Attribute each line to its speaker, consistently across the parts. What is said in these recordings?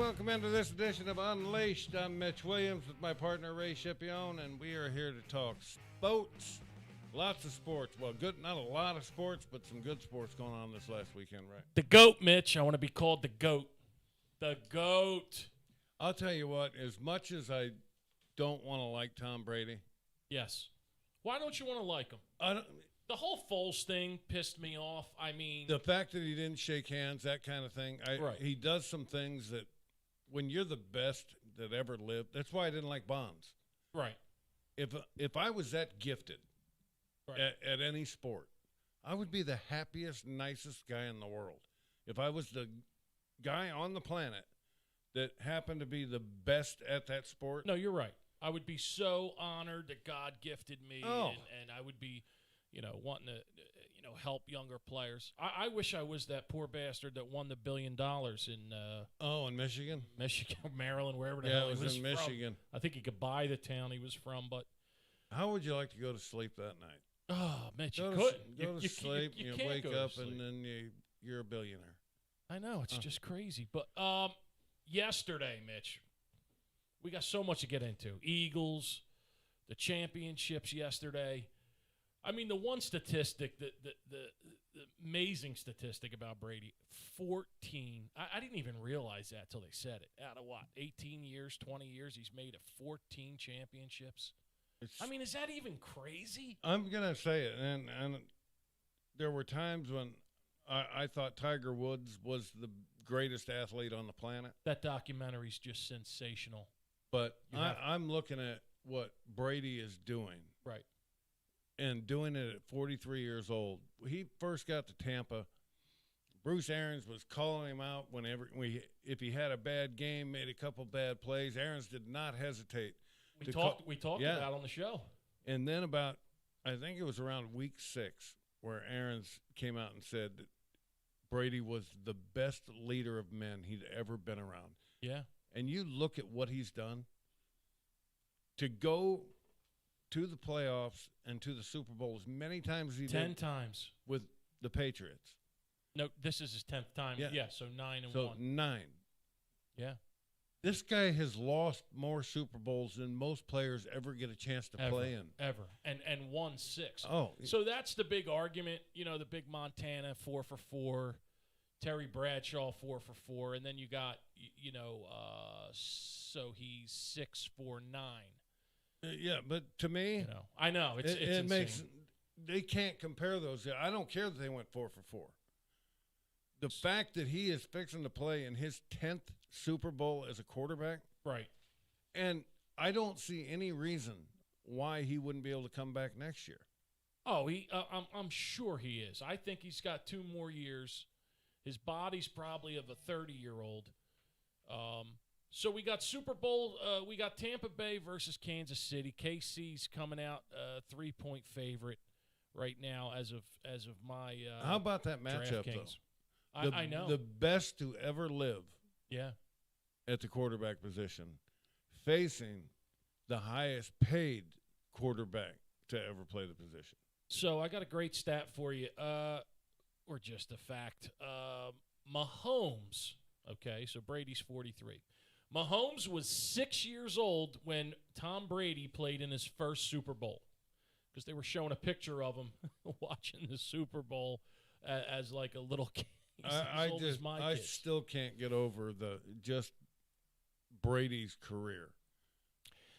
Speaker 1: welcome into this edition of Unleashed. I'm Mitch Williams with my partner Ray Scipione, and we are here to talk sports. Lots of sports. Well, good, not a lot of sports, but some good sports going on this last weekend, right?
Speaker 2: The GOAT, Mitch. I want to be called the GOAT. The GOAT.
Speaker 1: I'll tell you what, as much as I don't want to like Tom Brady.
Speaker 2: Yes. Why don't you want to like him? The whole Foles thing pissed me off. I mean,
Speaker 1: the fact that he didn't shake hands, that kind of thing.
Speaker 2: Right.
Speaker 1: He does some things that when you're the best that ever lived, that's why I didn't like Bonds.
Speaker 2: Right.
Speaker 1: If I was that gifted
Speaker 2: Right.
Speaker 1: at any sport, I would be the happiest, nicest guy in the world. If I was the guy on the planet that happened to be the best at that sport.
Speaker 2: No, you're right. I would be so honored that God gifted me, and I would be, wanting to, help younger players. I wish I was that poor bastard that won the $1 billion in
Speaker 1: in Michigan?
Speaker 2: Michigan, Maryland, wherever the hell he was
Speaker 1: in
Speaker 2: from.
Speaker 1: Michigan.
Speaker 2: I think he could buy the town he was from, but
Speaker 1: how would you like to go to sleep that night?
Speaker 2: Oh, Mitch,
Speaker 1: you
Speaker 2: couldn't.
Speaker 1: Go to sleep, you
Speaker 2: can't
Speaker 1: wake
Speaker 2: go to
Speaker 1: up,
Speaker 2: sleep.
Speaker 1: and then you're a billionaire.
Speaker 2: I know, it's just crazy. But yesterday, Mitch, we got so much to get into. Eagles, the championships yesterday. I mean, the one statistic, the amazing statistic about Brady, 14. I didn't even realize that till they said it. Out of what, 18 years, 20 years, he's made it 14 championships. Is that even crazy?
Speaker 1: I'm going to say it, and there were times when I thought Tiger Woods was the greatest athlete on the planet.
Speaker 2: That documentary's just sensational.
Speaker 1: But I'm looking at what Brady is doing.
Speaker 2: Right.
Speaker 1: And doing it at 43 years old. He first got to Tampa. Bruce Arians was calling him out if he had a bad game, made a couple bad plays. Arians did not hesitate.
Speaker 2: We talked about on the show.
Speaker 1: And then I think it was around week 6 where Arians came out and said that Brady was the best leader of men he'd ever been around.
Speaker 2: Yeah.
Speaker 1: And you look at what he's done to go to the playoffs and to the Super Bowl as many times as he did.
Speaker 2: 10 times.
Speaker 1: With the Patriots.
Speaker 2: No, this is his 10th time. Yeah, so 9 and 1.
Speaker 1: So 9.
Speaker 2: Yeah.
Speaker 1: This guy has lost more Super Bowls than most players ever get a chance to play in.
Speaker 2: Ever. And won 6.
Speaker 1: Oh.
Speaker 2: So that's the big argument, the big Montana 4 for 4, Terry Bradshaw 4 for 4, and then you got, so he's 6 for 9.
Speaker 1: Yeah, but to me,
Speaker 2: I know it
Speaker 1: makes they can't compare those. I don't care that they went 4 for 4. The fact that he is fixing to play in his 10th Super Bowl as a quarterback,
Speaker 2: right?
Speaker 1: And I don't see any reason why he wouldn't be able to come back next year.
Speaker 2: Oh, I'm sure he is. I think he's got 2 more years. His body's probably of a 30-year-old. So we got Super Bowl. We got Tampa Bay versus Kansas City. KC's coming out 3-point favorite right now as of my.
Speaker 1: How about that matchup though?
Speaker 2: I know
Speaker 1: the best to ever live.
Speaker 2: Yeah.
Speaker 1: At the quarterback position, facing the highest paid quarterback to ever play the position.
Speaker 2: So I got a great stat for you, or just a fact. Mahomes. Okay, so Brady's 43. Mahomes was 6 years old when Tom Brady played in his first Super Bowl, because they were showing a picture of him watching the Super Bowl as like a little kid.
Speaker 1: I still can't get over just Brady's career.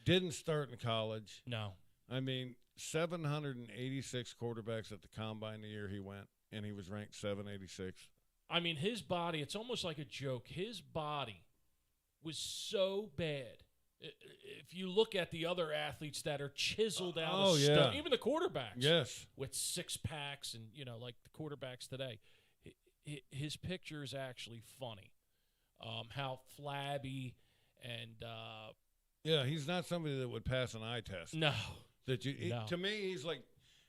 Speaker 1: Didn't start in college.
Speaker 2: No.
Speaker 1: 786 quarterbacks at the combine the year he went, and he was ranked 786.
Speaker 2: His body, it's almost like a joke. His body was so bad. If you look at the other athletes that are chiseled out of stone, even the quarterbacks,
Speaker 1: yes,
Speaker 2: with 6 packs and, like the quarterbacks today, his picture is actually funny. How flabby and
Speaker 1: he's not somebody that would pass an eye test.
Speaker 2: No.
Speaker 1: To me,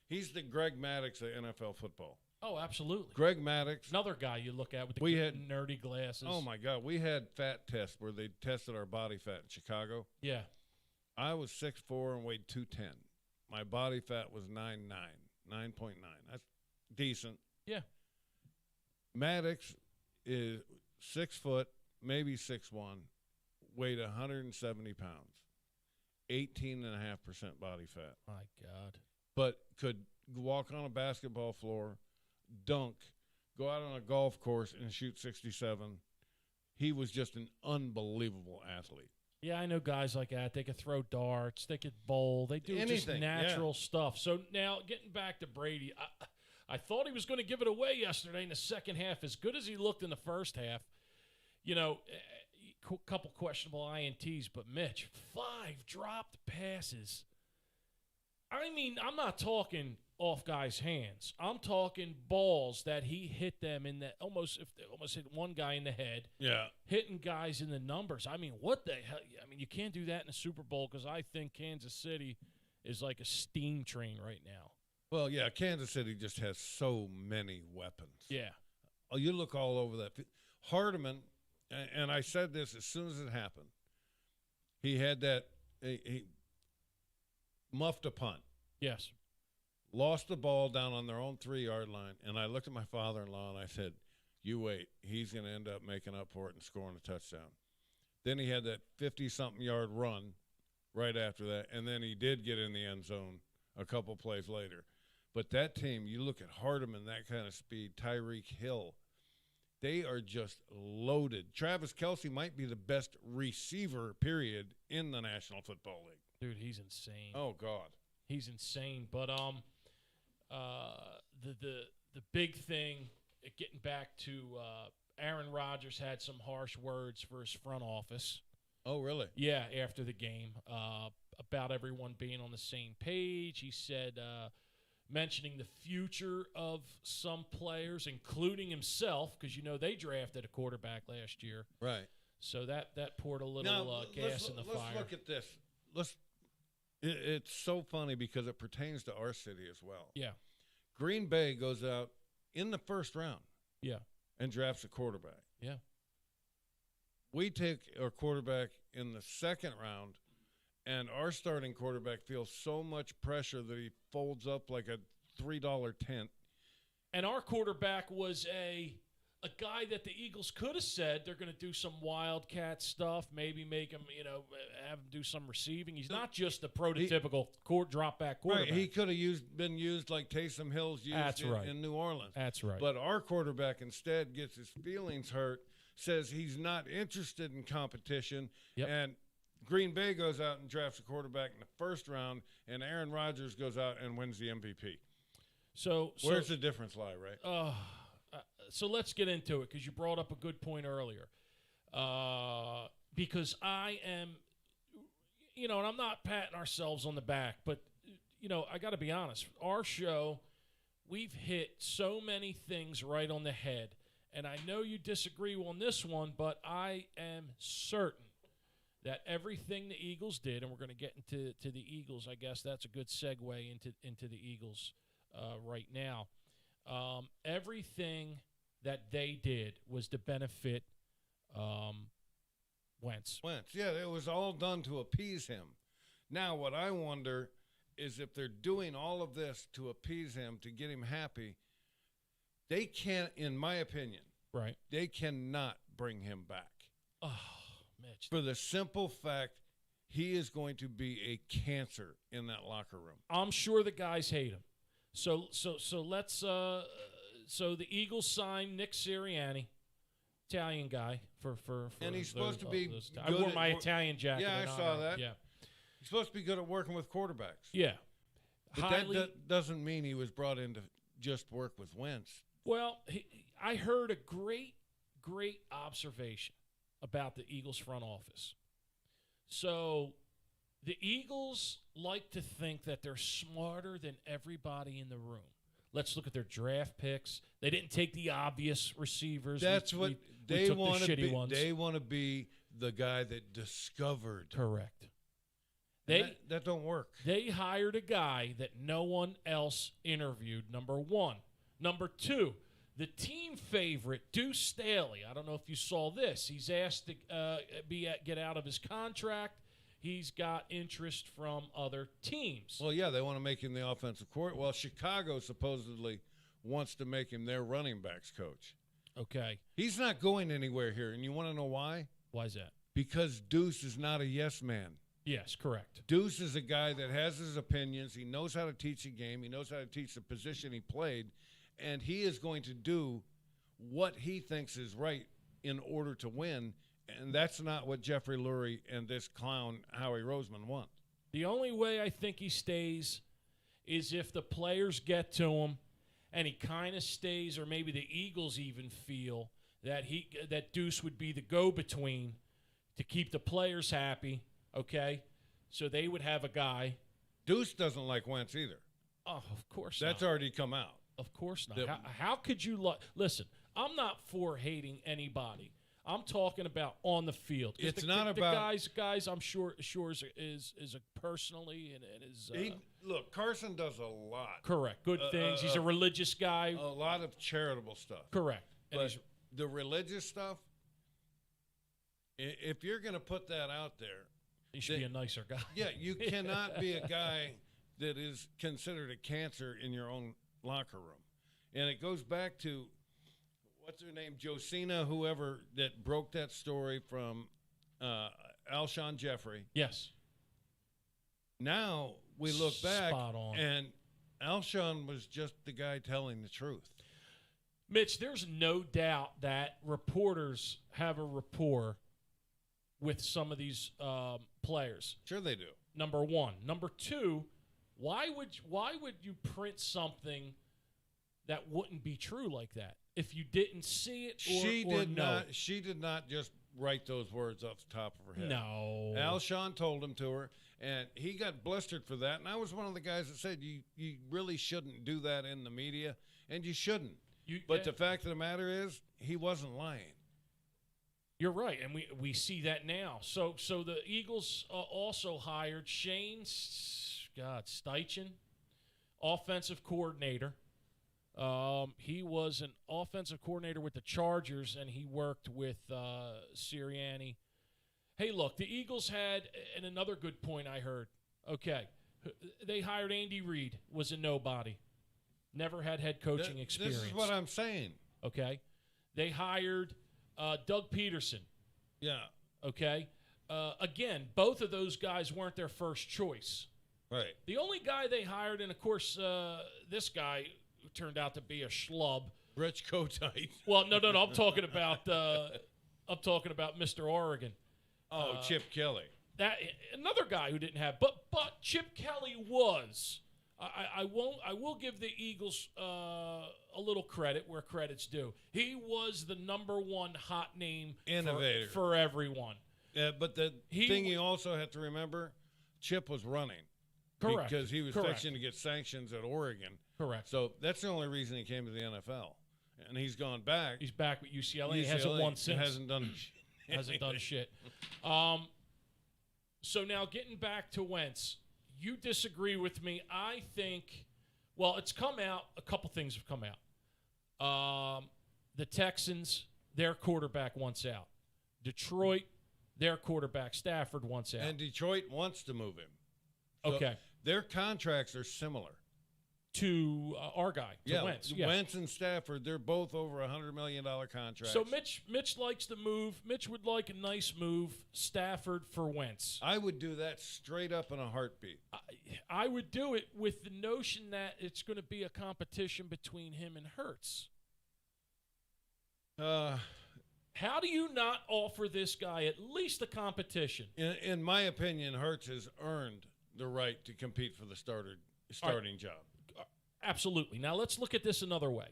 Speaker 1: he's the Greg Maddux of NFL football.
Speaker 2: Oh, absolutely.
Speaker 1: Greg Maddux.
Speaker 2: Another guy you look at with the nerdy glasses.
Speaker 1: Oh, my God. We had fat tests where they tested our body fat in Chicago.
Speaker 2: Yeah.
Speaker 1: I was 6'4" and weighed 210. My body fat was 9.9. That's decent.
Speaker 2: Yeah.
Speaker 1: Maddux is 6 foot, maybe 6'1", weighed 170 pounds, 18.5% body fat.
Speaker 2: My God.
Speaker 1: But could walk on a basketball floor, dunk, go out on a golf course and shoot 67. He was just an unbelievable athlete.
Speaker 2: Yeah, I know guys like that. They could throw darts. They could bowl. They do just
Speaker 1: Anything,
Speaker 2: natural stuff. So now getting back to Brady, I thought he was going to give it away yesterday in the second half. As good as he looked in the first half, couple questionable INTs, but Mitch, 5 dropped passes. I mean, I'm not talking off guys' hands. I'm talking balls that he hit them in the almost hit one guy in the head.
Speaker 1: Yeah.
Speaker 2: Hitting guys in the numbers. I mean, what the hell? I mean, you can't do that in a Super Bowl because I think Kansas City is like a steam train right now.
Speaker 1: Well, yeah, Kansas City just has so many weapons.
Speaker 2: Yeah.
Speaker 1: Oh, you look all over that. Hardeman, and I said this as soon as it happened, he had that he muffed a punt.
Speaker 2: Yes.
Speaker 1: Lost the ball down on their own 3-yard line, and I looked at my father-in-law and I said, you wait, he's going to end up making up for it and scoring a touchdown. Then he had that 50-something yard run right after that, and then he did get in the end zone a couple plays later. But that team, you look at Hardeman, that kind of speed, Tyreek Hill, they are just loaded. Travis Kelce might be the best receiver, period, in the National Football League.
Speaker 2: Dude, he's insane.
Speaker 1: Oh, God.
Speaker 2: He's insane. But the big thing, getting back to Aaron Rodgers had some harsh words for his front office.
Speaker 1: Oh, really?
Speaker 2: Yeah, after the game, about everyone being on the same page. He said, mentioning the future of some players, including himself, because they drafted a quarterback last year.
Speaker 1: Right.
Speaker 2: So that poured a little gas in the fire.
Speaker 1: Let's look at this. It's so funny because it pertains to our city as well.
Speaker 2: Yeah.
Speaker 1: Green Bay goes out in the first round.
Speaker 2: Yeah.
Speaker 1: And drafts a quarterback.
Speaker 2: Yeah.
Speaker 1: We take our quarterback in the second round, and our starting quarterback feels so much pressure that he folds up like a $3 tent.
Speaker 2: And our quarterback was a guy that the Eagles could have said they're going to do some wildcat stuff, maybe make him, have him do some receiving. He's not just the prototypical drop-back quarterback.
Speaker 1: Right, he could have been used like Taysom Hill's used in New Orleans.
Speaker 2: That's right.
Speaker 1: But our quarterback instead gets his feelings hurt, says he's not interested in competition, and Green Bay goes out and drafts a quarterback in the first round, and Aaron Rodgers goes out and wins the MVP.
Speaker 2: So
Speaker 1: where's the difference lie, right?
Speaker 2: So let's get into it because you brought up a good point earlier. Because I am, and I'm not patting ourselves on the back, but, I got to be honest. Our show, we've hit so many things right on the head. And I know you disagree on this one, but I am certain that everything the Eagles did, and we're going to get into the Eagles. I guess that's a good segue into the Eagles right now. Everything that they did was to benefit Wentz.
Speaker 1: Yeah, it was all done to appease him. Now, what I wonder is if they're doing all of this to appease him, to get him happy, they can't, in my opinion, they cannot bring him back.
Speaker 2: Oh, Mitch.
Speaker 1: For the simple fact he is going to be a cancer in that locker room.
Speaker 2: I'm sure the guys hate him. So let's so the Eagles signed Nick Sirianni, Italian guy for
Speaker 1: and he's supposed to be
Speaker 2: good. I wore my Italian jacket.
Speaker 1: Yeah, I saw that.
Speaker 2: Yeah.
Speaker 1: He's supposed to be good at working with quarterbacks.
Speaker 2: Yeah.
Speaker 1: But that doesn't mean he was brought in to just work with Wentz.
Speaker 2: Well, I heard a great observation about the Eagles front office. So the Eagles like to think that they're smarter than everybody in the room. Let's look at their draft picks. They didn't take the obvious receivers.
Speaker 1: That's what they want to be.
Speaker 2: Ones.
Speaker 1: They want to be the guy that discovered.
Speaker 2: Correct.
Speaker 1: That don't work.
Speaker 2: They hired a guy that no one else interviewed, number one. Number two, the team favorite, Deuce Staley. I don't know if you saw this. He's asked to get out of his contract. He's got interest from other teams.
Speaker 1: Well, yeah, they want to make him the offensive coordinator. Well, Chicago supposedly wants to make him their running backs coach.
Speaker 2: Okay.
Speaker 1: He's not going anywhere here, and you want to know why?
Speaker 2: Why is that?
Speaker 1: Because Deuce is not a yes man.
Speaker 2: Yes, correct.
Speaker 1: Deuce is a guy that has his opinions. He knows how to teach a game. He knows how to teach the position he played, and he is going to do what he thinks is right in order to win, and that's not what Jeffrey Lurie and this clown Howie Roseman want.
Speaker 2: The only way I think he stays is if the players get to him and he kind of stays, or maybe the Eagles even feel that Deuce would be the go-between to keep the players happy, okay? So they would have a guy.
Speaker 1: Deuce doesn't like Wentz either.
Speaker 2: Oh, of course
Speaker 1: That's
Speaker 2: not.
Speaker 1: already come out.
Speaker 2: Of course not. How could you listen, I'm not for hating anybody. I'm talking about on the field.
Speaker 1: It's not about
Speaker 2: the guys. I'm sure is a personally and is.
Speaker 1: Look, Carson does a lot.
Speaker 2: Correct. Good things. He's a religious guy.
Speaker 1: A lot of charitable stuff.
Speaker 2: Correct. And
Speaker 1: but the religious stuff, if you're going to put that out there,
Speaker 2: he should be a nicer guy.
Speaker 1: Yeah, you cannot be a guy that is considered a cancer in your own locker room, and it goes back to. What's her name? Josina, whoever that broke that story from Alshon Jeffrey.
Speaker 2: Yes.
Speaker 1: Now we look back,
Speaker 2: spot on.
Speaker 1: And Alshon was just the guy telling the truth.
Speaker 2: Mitch, there's no doubt that reporters have a rapport with some of these players.
Speaker 1: Sure they do.
Speaker 2: Number one. Number two, why would you print something that wouldn't be true like that if you didn't see it
Speaker 1: She did not just write those words off the top of her head.
Speaker 2: No.
Speaker 1: Alshon told him to her, and he got blistered for that. And I was one of the guys that said you really shouldn't do that in the media, and you shouldn't. But the fact of the matter is, he wasn't lying.
Speaker 2: You're right, and we see that now. So the Eagles also hired Shane Steichen, offensive coordinator. He was an offensive coordinator with the Chargers, and he worked with Sirianni. Hey, look, the Eagles had, and another good point I heard. Okay, they hired Andy Reid, was a nobody, never had head coaching experience.
Speaker 1: This is what I'm saying.
Speaker 2: Okay, they hired Doug Peterson.
Speaker 1: Yeah.
Speaker 2: Okay, again, both of those guys weren't their first choice.
Speaker 1: Right.
Speaker 2: The only guy they hired, and of course, this guy who turned out to be a schlub.
Speaker 1: Rich Kotite.
Speaker 2: Well, no. I'm talking about Mr. Oregon.
Speaker 1: Chip Kelly.
Speaker 2: That another guy who didn't have, but Chip Kelly was. I will give the Eagles a little credit where credit's due. He was the number one hot name
Speaker 1: innovator
Speaker 2: for everyone.
Speaker 1: Yeah, but the thing you also have to remember, Chip was running.
Speaker 2: Correct.
Speaker 1: Because he was fixing to get sanctions at Oregon.
Speaker 2: Correct.
Speaker 1: So that's the only reason he came to the NFL. And he's gone back.
Speaker 2: He's back with UCLA. He hasn't won since.
Speaker 1: Hasn't done
Speaker 2: shit. So now getting back to Wentz, you disagree with me. I think, well, it's come out. A couple things have come out. The Texans, their quarterback wants out. Detroit, their quarterback Stafford wants out.
Speaker 1: And Detroit wants to move him. So
Speaker 2: okay.
Speaker 1: Their contracts are similar.
Speaker 2: To our guy, to Wentz. Yeah.
Speaker 1: Wentz and Stafford, they're both over $100 million contracts.
Speaker 2: So Mitch likes the move. Mitch would like a nice move, Stafford for Wentz.
Speaker 1: I would do that straight up in a heartbeat.
Speaker 2: I would do it with the notion that it's going to be a competition between him and Hurts. How do you not offer this guy at least a competition?
Speaker 1: In my opinion, Hurts has earned the right to compete for the starting job.
Speaker 2: Absolutely. Now, let's look at this another way.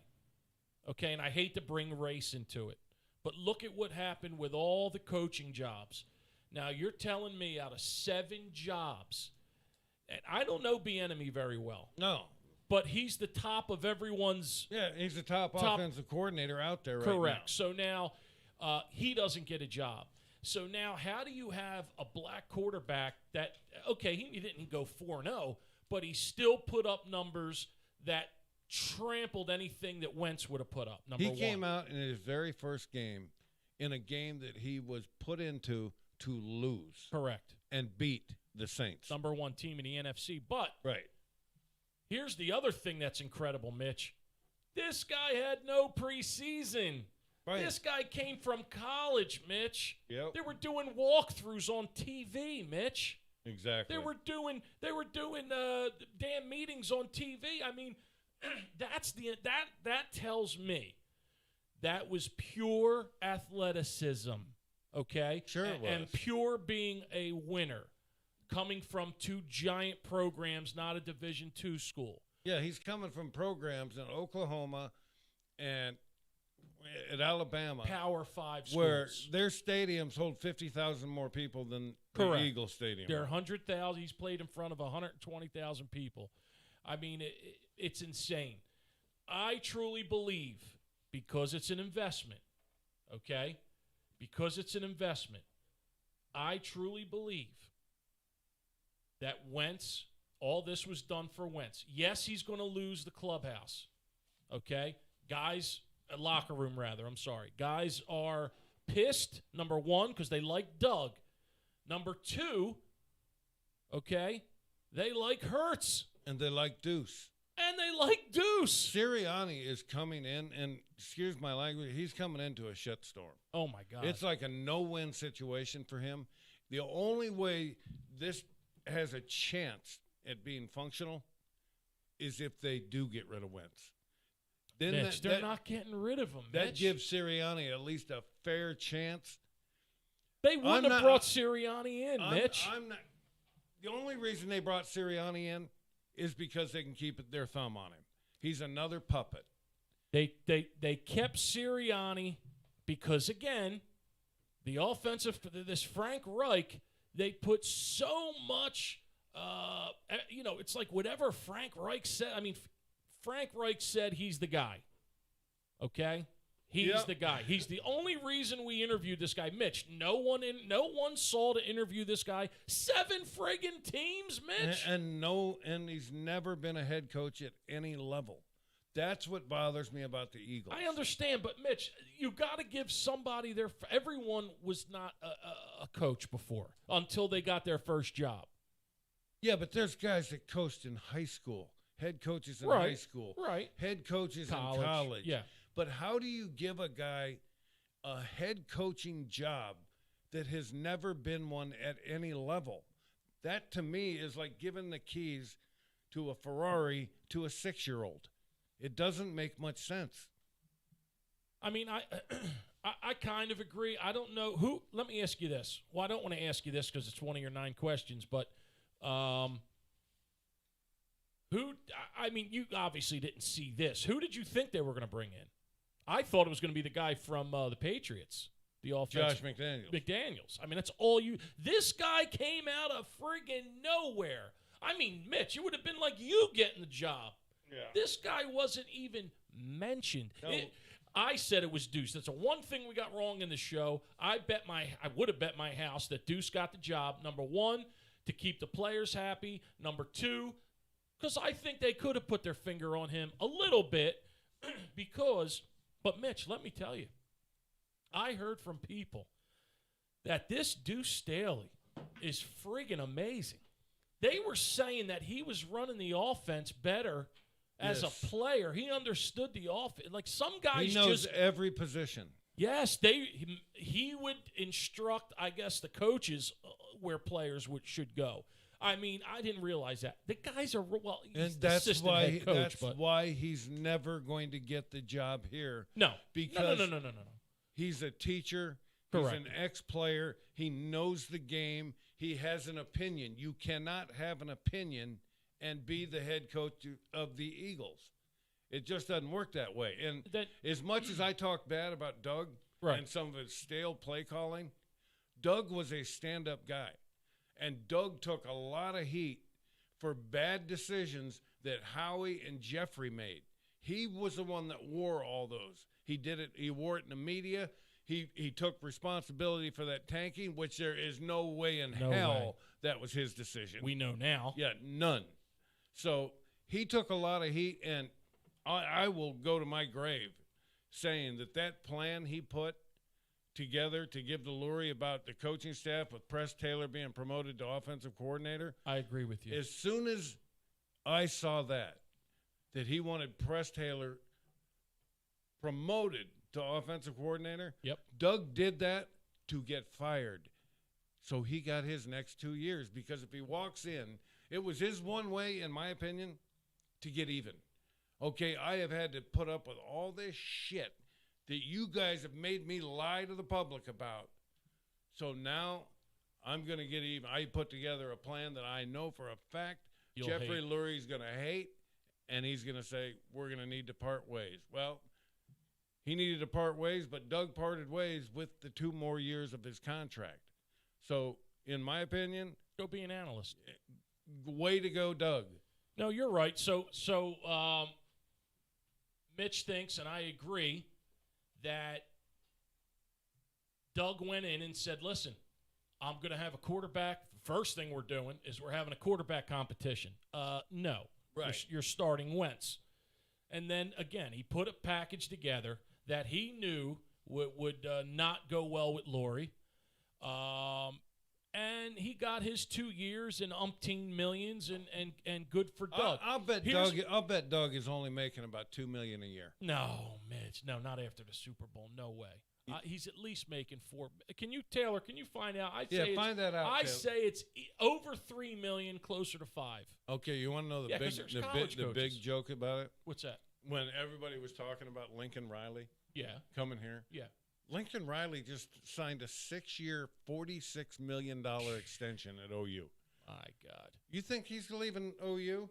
Speaker 2: Okay, and I hate to bring race into it, but look at what happened with all the coaching jobs. Now, you're telling me out of 7 jobs, and I don't know Bieniemy very well.
Speaker 1: No.
Speaker 2: But he's the top of everyone's...
Speaker 1: Yeah, he's the top offensive coordinator out there right now.
Speaker 2: Correct. So now he doesn't get a job. So now how do you have a black quarterback that, okay, he didn't go 4-0, but he still put up numbers that trampled anything that Wentz would have put up, number one.
Speaker 1: He came out in his very first game in a game that he was put into to lose.
Speaker 2: Correct.
Speaker 1: And beat the Saints.
Speaker 2: Number 1 team in the NFC. But
Speaker 1: right.
Speaker 2: Here's the other thing that's incredible, Mitch. This guy had no preseason.
Speaker 1: Right.
Speaker 2: This guy came from college, Mitch.
Speaker 1: Yep.
Speaker 2: They were doing walkthroughs on TV, Mitch.
Speaker 1: Exactly.
Speaker 2: They were doing damn meetings on TV. I mean, that tells me that was pure athleticism. Okay?
Speaker 1: Sure it was.
Speaker 2: And pure being a winner, coming from two giant programs, not a Division II school.
Speaker 1: Yeah, he's coming from programs in Oklahoma and at Alabama.
Speaker 2: Power 5 schools.
Speaker 1: Where their stadiums hold 50,000 more people than the Eagle Stadium.
Speaker 2: They're 100,000. He's played in front of 120,000 people. I mean, it's insane. I truly believe, because it's an investment, okay? Because it's an investment, I truly believe that Wentz, all this was done for Wentz. Yes, he's going to lose the clubhouse, okay? Guys, locker room rather, I'm sorry. Guys are pissed, number one, because they like Doug. Number two, okay, they like Hurts.
Speaker 1: And they like Deuce.
Speaker 2: And they like Deuce.
Speaker 1: Sirianni is coming in, and excuse my language, he's coming into a shitstorm.
Speaker 2: Oh, my God.
Speaker 1: It's like a no-win situation for him. The only way this has a chance at being functional is if they do get rid of Wentz. Then
Speaker 2: Mitch, they're not getting rid of him,
Speaker 1: That
Speaker 2: Mitch.
Speaker 1: gives Sirianni at least a fair chance.
Speaker 2: They wouldn't have brought Sirianni in, Mitch.
Speaker 1: The only reason they brought Sirianni in is because they can keep their thumb on him. He's another puppet.
Speaker 2: They kept Sirianni because, again, the offensive, this Frank Reich, they put so much, it's like whatever Frank Reich said. I mean, Frank Reich said he's the guy, okay? He's the guy. He's the only reason we interviewed this guy. Mitch, no one saw to interview this guy. 7 friggin' teams, Mitch.
Speaker 1: And he's never been a head coach at any level. That's what bothers me about the Eagles.
Speaker 2: I understand, but Mitch, you got to give somebody their. Everyone was not a coach before until they got their first job.
Speaker 1: Yeah, but there's guys that coached in high school, head coaches in high school, head coaches in college.
Speaker 2: Yeah.
Speaker 1: But how do you give a guy a head coaching job that has never been one at any level? That, to me, is like giving the keys to a Ferrari to a 6-year-old. It doesn't make much sense.
Speaker 2: I mean, I kind of agree. I don't know who. Let me ask you this. Well, I don't want to ask you this because it's one of your 9 questions, but who? I mean, you obviously didn't see this. Who did you think they were going to bring in? I thought it was going to be the guy from the Patriots, the offensive.
Speaker 1: Josh McDaniels.
Speaker 2: McDaniels. I mean, that's all you. This guy came out of friggin' nowhere. I mean, Mitch, it would have been like you getting the job.
Speaker 1: Yeah.
Speaker 2: This guy wasn't even mentioned.
Speaker 1: No.
Speaker 2: I said it was Deuce. That's the one thing we got wrong in the show. I would have bet my house that Deuce got the job. Number 1, to keep the players happy. Number 2, because I think they could have put their finger on him a little bit because. But, Mitch, let me tell you, I heard from people that this Deuce Staley is friggin' amazing. They were saying that he was running the offense better as a player. He understood the offense. Like some guys
Speaker 1: he knows every position.
Speaker 2: Yes, he would instruct, I guess, the coaches where players should go. I mean, I didn't realize that. The guys are he's the assistant head coach.
Speaker 1: That's why he's never going to get the job here.
Speaker 2: No.
Speaker 1: Because
Speaker 2: no.
Speaker 1: He's a teacher.
Speaker 2: Correct.
Speaker 1: He's an ex-player. He knows the game. He has an opinion. You cannot have an opinion and be the head coach of the Eagles. It just doesn't work that way. And as much as I talk bad about Doug and some of his stale play calling, Doug was a stand-up guy. And Doug took a lot of heat for bad decisions that Howie and Jeffrey made. He was the one that wore all those. He did it. He wore it in the media. He took responsibility for that tanking, which there is no way in hell that was his decision.
Speaker 2: We know now.
Speaker 1: Yeah, none. So he took a lot of heat, and I will go to my grave saying that plan he put together to give the Lurie about the coaching staff with Press Taylor being promoted to offensive coordinator.
Speaker 2: I agree with you.
Speaker 1: As soon as I saw that he wanted Press Taylor promoted to offensive coordinator.
Speaker 2: Yep.
Speaker 1: Doug did that to get fired. So he got his next 2 years because if he walks in, it was his one way, in my opinion, to get even. Okay, I have had to put up with all this shit that you guys have made me lie to the public about. So now I'm going to get even. I put together a plan that I know for a fact Jeffrey Lurie's going to hate, and he's going to say, we're going to need to part ways. Well, he needed to part ways, but Doug parted ways with the 2 more years of his contract. So, in my opinion,
Speaker 2: go be an analyst.
Speaker 1: Way to go, Doug.
Speaker 2: No, you're right. So Mitch thinks, and I agree, that Doug went in and said, listen, I'm going to have a quarterback. First thing we're doing is we're having a quarterback competition. No.
Speaker 1: Right.
Speaker 2: You're starting Wentz. And then, again, he put a package together that he knew would not go well with Lurie. And he got his 2 years and umpteen millions and good for Doug.
Speaker 1: I'll bet Doug is only making about $2 million a year.
Speaker 2: No, Mitch. No, not after the Super Bowl. No way. He's at least making $4. Taylor, can you find out?
Speaker 1: Find that out.
Speaker 2: I say it's over $3 million, closer to $5.
Speaker 1: Okay, you want to know the big joke about it?
Speaker 2: What's that?
Speaker 1: When everybody was talking about Lincoln Riley, coming here, Lincoln Riley just signed a 6-year, $46 million extension at OU.
Speaker 2: My God,
Speaker 1: you think he's leaving OU?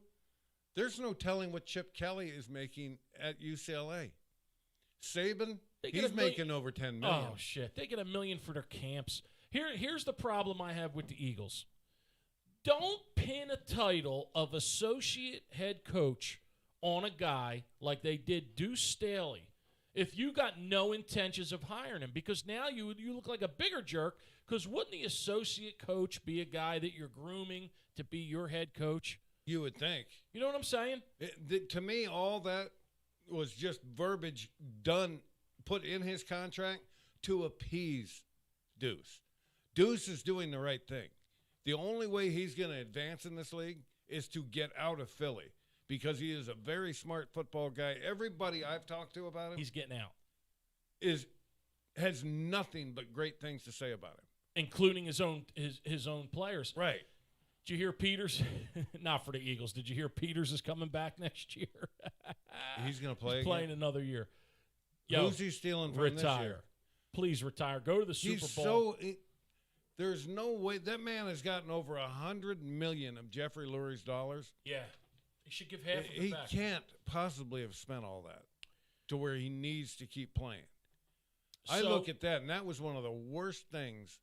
Speaker 1: There's no telling what Chip Kelly is making at UCLA. Saban, he's making over $10 million.
Speaker 2: Oh shit, they get $1 million for their camps. Here's the problem I have with the Eagles. Don't pin a title of associate head coach on a guy like they did Deuce Staley if you got no intentions of hiring him, because now you look like a bigger jerk, because wouldn't the associate coach be a guy that you're grooming to be your head coach?
Speaker 1: You would think.
Speaker 2: You know what I'm saying?
Speaker 1: To me, all that was just verbiage put in his contract to appease Deuce. Deuce is doing the right thing. The only way he's going to advance in this league is to get out of Philly, because he is a very smart football guy. Everybody I've talked to about him,
Speaker 2: he's getting out,
Speaker 1: has nothing but great things to say about him,
Speaker 2: including his own players.
Speaker 1: Right.
Speaker 2: Did you hear Peters? Not for the Eagles. Did you hear Peters is coming back next year?
Speaker 1: He's going to play.
Speaker 2: He's playing another year. Yo,
Speaker 1: who's he stealing from
Speaker 2: retire.
Speaker 1: This year?
Speaker 2: Please retire. Go to the Super Bowl.
Speaker 1: There's no way that man has gotten over $100 million of Jeffrey Lurie's dollars.
Speaker 2: Yeah. He should give half of it back.
Speaker 1: He can't possibly have spent all that to where he needs to keep playing. I look at that, and that was one of the worst things.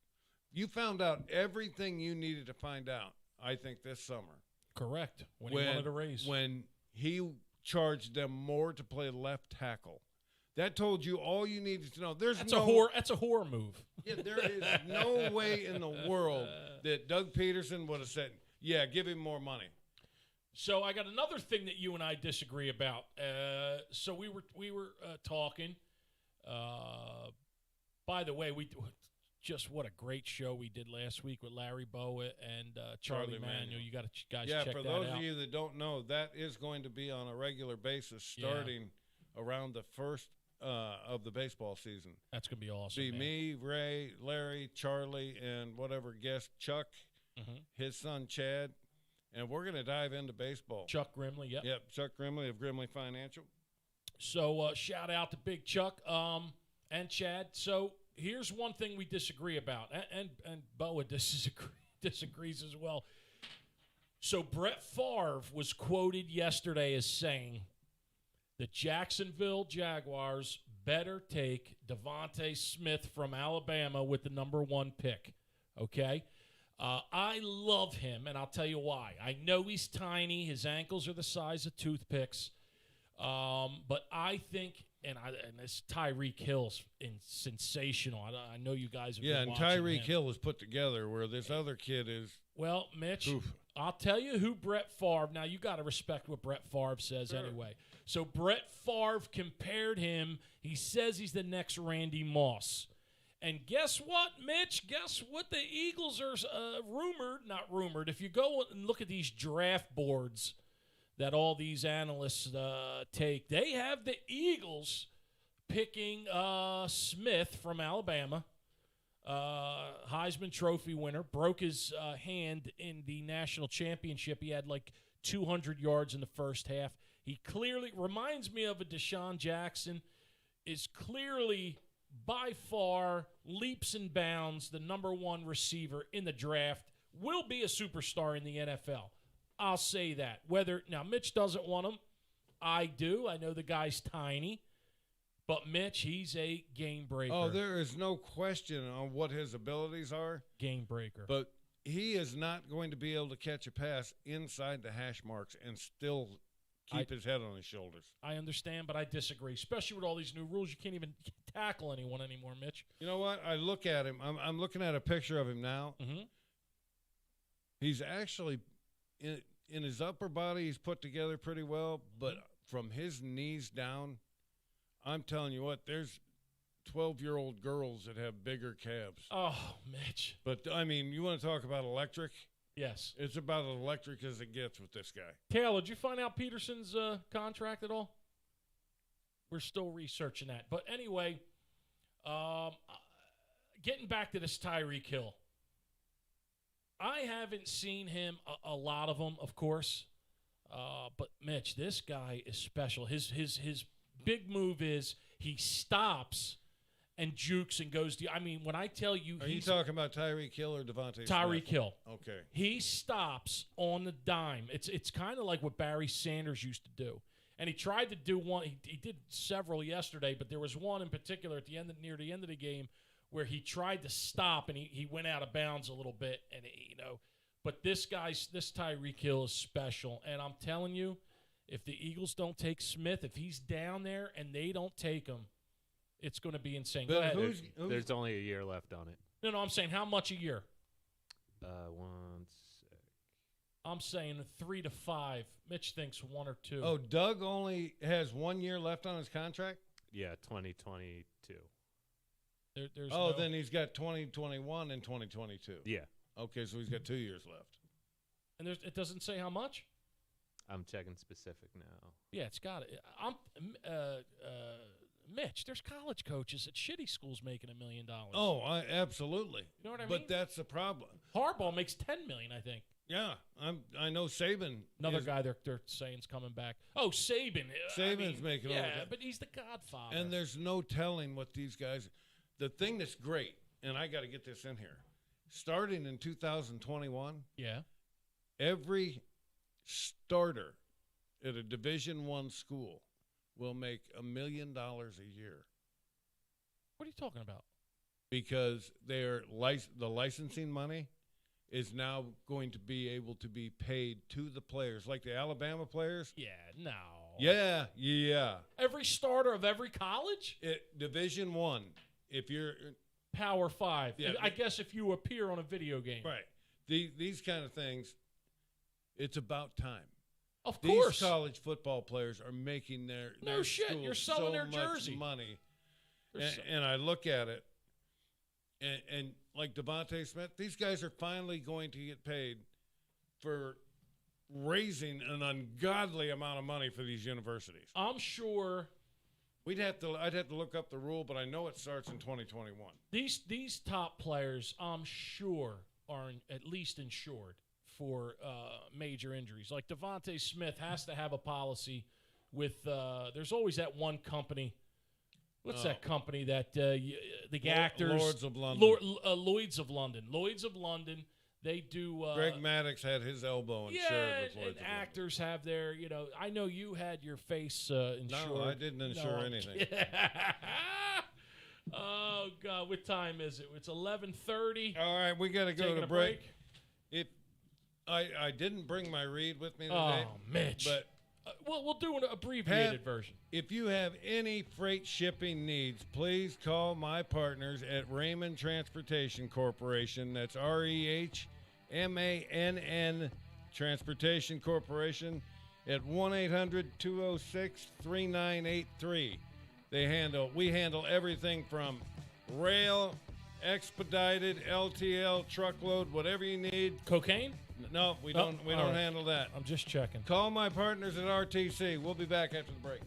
Speaker 1: You found out everything you needed to find out, I think, this summer.
Speaker 2: Correct. When he wanted a raise.
Speaker 1: When he charged them more to play left tackle. That told you all you needed to know. That's
Speaker 2: a horror move.
Speaker 1: Yeah, there is no way in the world that Doug Peterson would have said, yeah, give him more money.
Speaker 2: So I got another thing that you and I disagree about. So we were talking. By the way, what a great show we did last week with Larry Boa and Charlie Manuel. You got to guys check that out.
Speaker 1: Yeah, for those of you that don't know, that is going to be on a regular basis starting around the first of the baseball season.
Speaker 2: That's going to be awesome.
Speaker 1: Be me, Ray, Larry, Charlie, and whatever guest, Chuck, his son Chad. And we're going to dive into baseball.
Speaker 2: Chuck Grimley, yep.
Speaker 1: Yep, Chuck Grimley of Grimley Financial.
Speaker 2: So shout out to Big Chuck and Chad. So here's one thing we disagree about, and Boa disagrees as well. So Brett Favre was quoted yesterday as saying the Jacksonville Jaguars better take Devontae Smith from Alabama with the number 1 pick, okay? I love him, and I'll tell you why. I know he's tiny. His ankles are the size of toothpicks. But I think, and this Tyreek Hill's sensational. I know you guys have been watching him.
Speaker 1: Tyreek Hill is put together where this other kid is.
Speaker 2: Well, Mitch, I'll tell you who Brett Favre. Now, you got to respect what Brett Favre says anyway. So Brett Favre compared him. He says he's the next Randy Moss. And guess what, Mitch? Guess what the Eagles are not rumored. If you go and look at these draft boards that all these analysts take, they have the Eagles picking Smith from Alabama, Heisman Trophy winner, broke his hand in the national championship. He had like 200 yards in the first half. He clearly reminds me of a Deshaun Jackson, is clearly by far leaps and bounds the number one receiver in the draft, will be a superstar in the NFL. I'll say that. Now, Mitch doesn't want him. I do. I know the guy's tiny. But Mitch, he's a game breaker.
Speaker 1: Oh, there is no question on what his abilities are.
Speaker 2: Game breaker.
Speaker 1: But he is not going to be able to catch a pass inside the hash marks and still keep his head on his shoulders.
Speaker 2: I understand, but I disagree. Especially with all these new rules, you can't even tackle anyone anymore, Mitch.
Speaker 1: You know what? I look at him. I'm looking at a picture of him now.
Speaker 2: Mm-hmm.
Speaker 1: He's actually, in his upper body, he's put together pretty well. But from his knees down, I'm telling you what, there's 12-year-old girls that have bigger calves.
Speaker 2: Oh, Mitch.
Speaker 1: But, I mean, you want to talk about electric?
Speaker 2: Yes.
Speaker 1: It's about as electric as it gets with this guy.
Speaker 2: Taylor, did you find out Peterson's contract at all? We're still researching that. But anyway, getting back to this Tyreek Hill. I haven't seen him, a lot of them, of course. But, Mitch, this guy is special. His big move is he stops and jukes and goes – I mean, when I tell you –
Speaker 1: Are you talking about Tyreek Hill or Devontae Smith?
Speaker 2: Tyreek Hill.
Speaker 1: Okay.
Speaker 2: He stops on the dime. It's kind of like what Barry Sanders used to do. And he tried to do one. He did several yesterday, but there was one in particular at the end, near the end of the game, where he tried to stop and he went out of bounds a little bit. And but this Tyreek Hill is special. And I'm telling you, if the Eagles don't take Smith, if he's down there and they don't take him, it's going to be insane. Go ahead.
Speaker 3: There's only a year left on it.
Speaker 2: No, I'm saying how much a year?
Speaker 3: 1 sec.
Speaker 2: I'm saying 3 to 5. Mitch thinks 1 or 2.
Speaker 1: Oh, Doug only has 1 year left on his contract?
Speaker 3: Yeah, 2022.
Speaker 1: Then he's got 2021 and 2022.
Speaker 3: Yeah.
Speaker 1: Okay, so he's got 2 years left.
Speaker 2: And it doesn't say how much?
Speaker 3: I'm checking specific now.
Speaker 2: Yeah, it's got it. Mitch, there's college coaches at shitty schools making $1 million.
Speaker 1: Oh, absolutely.
Speaker 2: You know what I mean?
Speaker 1: But that's the problem.
Speaker 2: Harbaugh makes $10 million, I think.
Speaker 1: Yeah, I know Saban.
Speaker 2: Another guy they're saying's coming back. Oh, Saban.
Speaker 1: Saban's making all
Speaker 2: yeah,
Speaker 1: that.
Speaker 2: but he's the godfather.
Speaker 1: And there's no telling what these guys. The thing that's great, and I got to get this in here, starting in 2021.
Speaker 2: Yeah.
Speaker 1: Every starter at a Division I school will make $1 million a year.
Speaker 2: What are you talking about?
Speaker 1: Because the licensing money is now going to be able to be paid to the players, like the Alabama players.
Speaker 2: Yeah, no.
Speaker 1: Yeah.
Speaker 2: Every starter of every college?
Speaker 1: Division I, if you're
Speaker 2: Power 5.
Speaker 1: Yeah,
Speaker 2: I guess if you appear on a video game.
Speaker 1: right. These kind of things, it's about time.
Speaker 2: Of course.
Speaker 1: These college football players are making their
Speaker 2: shit. You're selling
Speaker 1: so
Speaker 2: their
Speaker 1: much
Speaker 2: jersey.
Speaker 1: money. And I look at it, and like Devontae Smith, these guys are finally going to get paid for raising an ungodly amount of money for these universities.
Speaker 2: I'm sure
Speaker 1: I'd have to look up the rule, but I know it starts in 2021.
Speaker 2: these top players, I'm sure, are at least insured for major injuries. Like Devontae Smith has to have a policy with there's always that one company. What's that company that the actors?
Speaker 1: Lords of London.
Speaker 2: Lloyd's of London. Lloyd's of London. They do.
Speaker 1: Greg Maddox had his elbow insured with Lloyd's
Speaker 2: and
Speaker 1: of London.
Speaker 2: actors have their. I know you had your face insured.
Speaker 1: No, I didn't insure anything.
Speaker 2: Oh God, what time is it? It's 11:30.
Speaker 1: All right, we got to go
Speaker 2: Taking
Speaker 1: to
Speaker 2: a
Speaker 1: break. I didn't bring my read with me today.
Speaker 2: Oh, Mitch.
Speaker 1: But
Speaker 2: we'll do an abbreviated version.
Speaker 1: If you have any freight shipping needs, please call my partners at Raymond Transportation Corporation. That's REHMANN Transportation Corporation at 1-800-206-3983. We handle everything from rail, expedited, LTL, truckload, whatever you need.
Speaker 2: Cocaine?
Speaker 1: No, we don't handle that.
Speaker 2: I'm just checking.
Speaker 1: Call my partners at RTC. We'll be back after the break.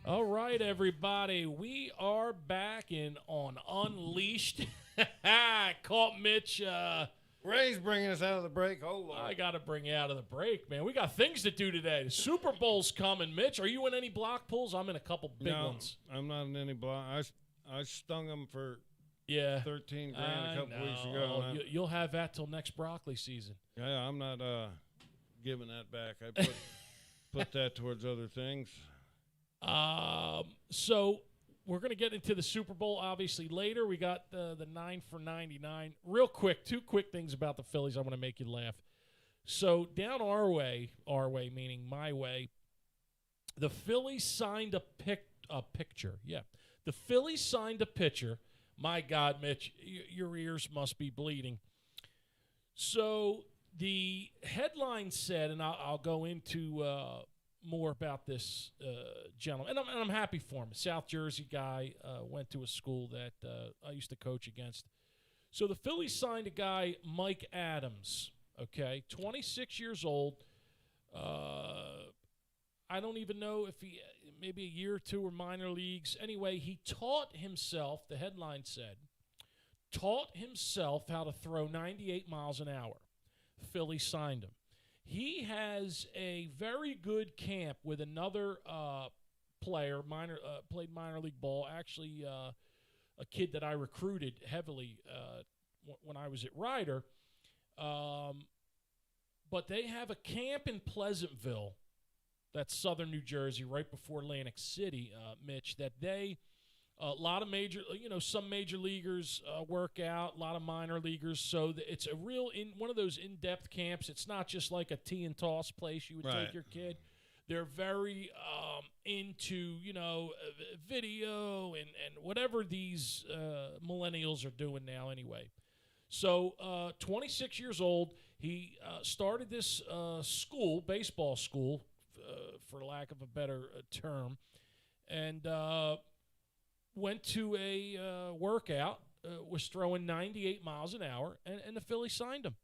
Speaker 2: All right, everybody. We are back on Unleashed. Caught Mitch.
Speaker 1: Ray's bringing us out of the break. Oh, Lord.
Speaker 2: I got to bring you out of the break, man. We got things to do today. The Super Bowl's coming. Mitch, are you in any block pulls? I'm in a couple big ones.
Speaker 1: I'm not in any block. I stung him for
Speaker 2: Yeah,
Speaker 1: 13 grand a couple weeks ago.
Speaker 2: You'll have that till next broccoli season.
Speaker 1: Yeah, I'm not giving that back. I put that towards other things.
Speaker 2: So we're going to get into the Super Bowl obviously later. We got the 9 for 99. Real quick, two quick things about the Phillies I want to make you laugh. So down our way meaning my way, the Phillies signed a picture. Yeah. The Phillies signed a pitcher. My God, Mitch, your ears must be bleeding. So the headline said, and I'll go into more about this gentleman, and I'm happy for him. A South Jersey guy, went to a school that I used to coach against. So the Phillies signed a guy, Mike Adams, okay, 26 years old. I don't even know if he maybe a year or two or minor leagues. Anyway, he taught himself, the headline said, how to throw 98 miles an hour. Philly signed him. He has a very good camp with another player, played minor league ball, actually a kid that I recruited heavily when I was at Ryder. But they have a camp in Pleasantville, that's southern New Jersey, right before Atlantic City, Mitch, that they a lot of major, some major leaguers work out, a lot of minor leaguers. So it's a real one of those in-depth camps. It's not just like a tee and toss place you would take your kid. They're very into, video and whatever these millennials are doing now anyway. So 26 years old, he started this school, baseball school, for lack of a better term, and went to a workout, was throwing 98 miles an hour, and the Phillies signed him.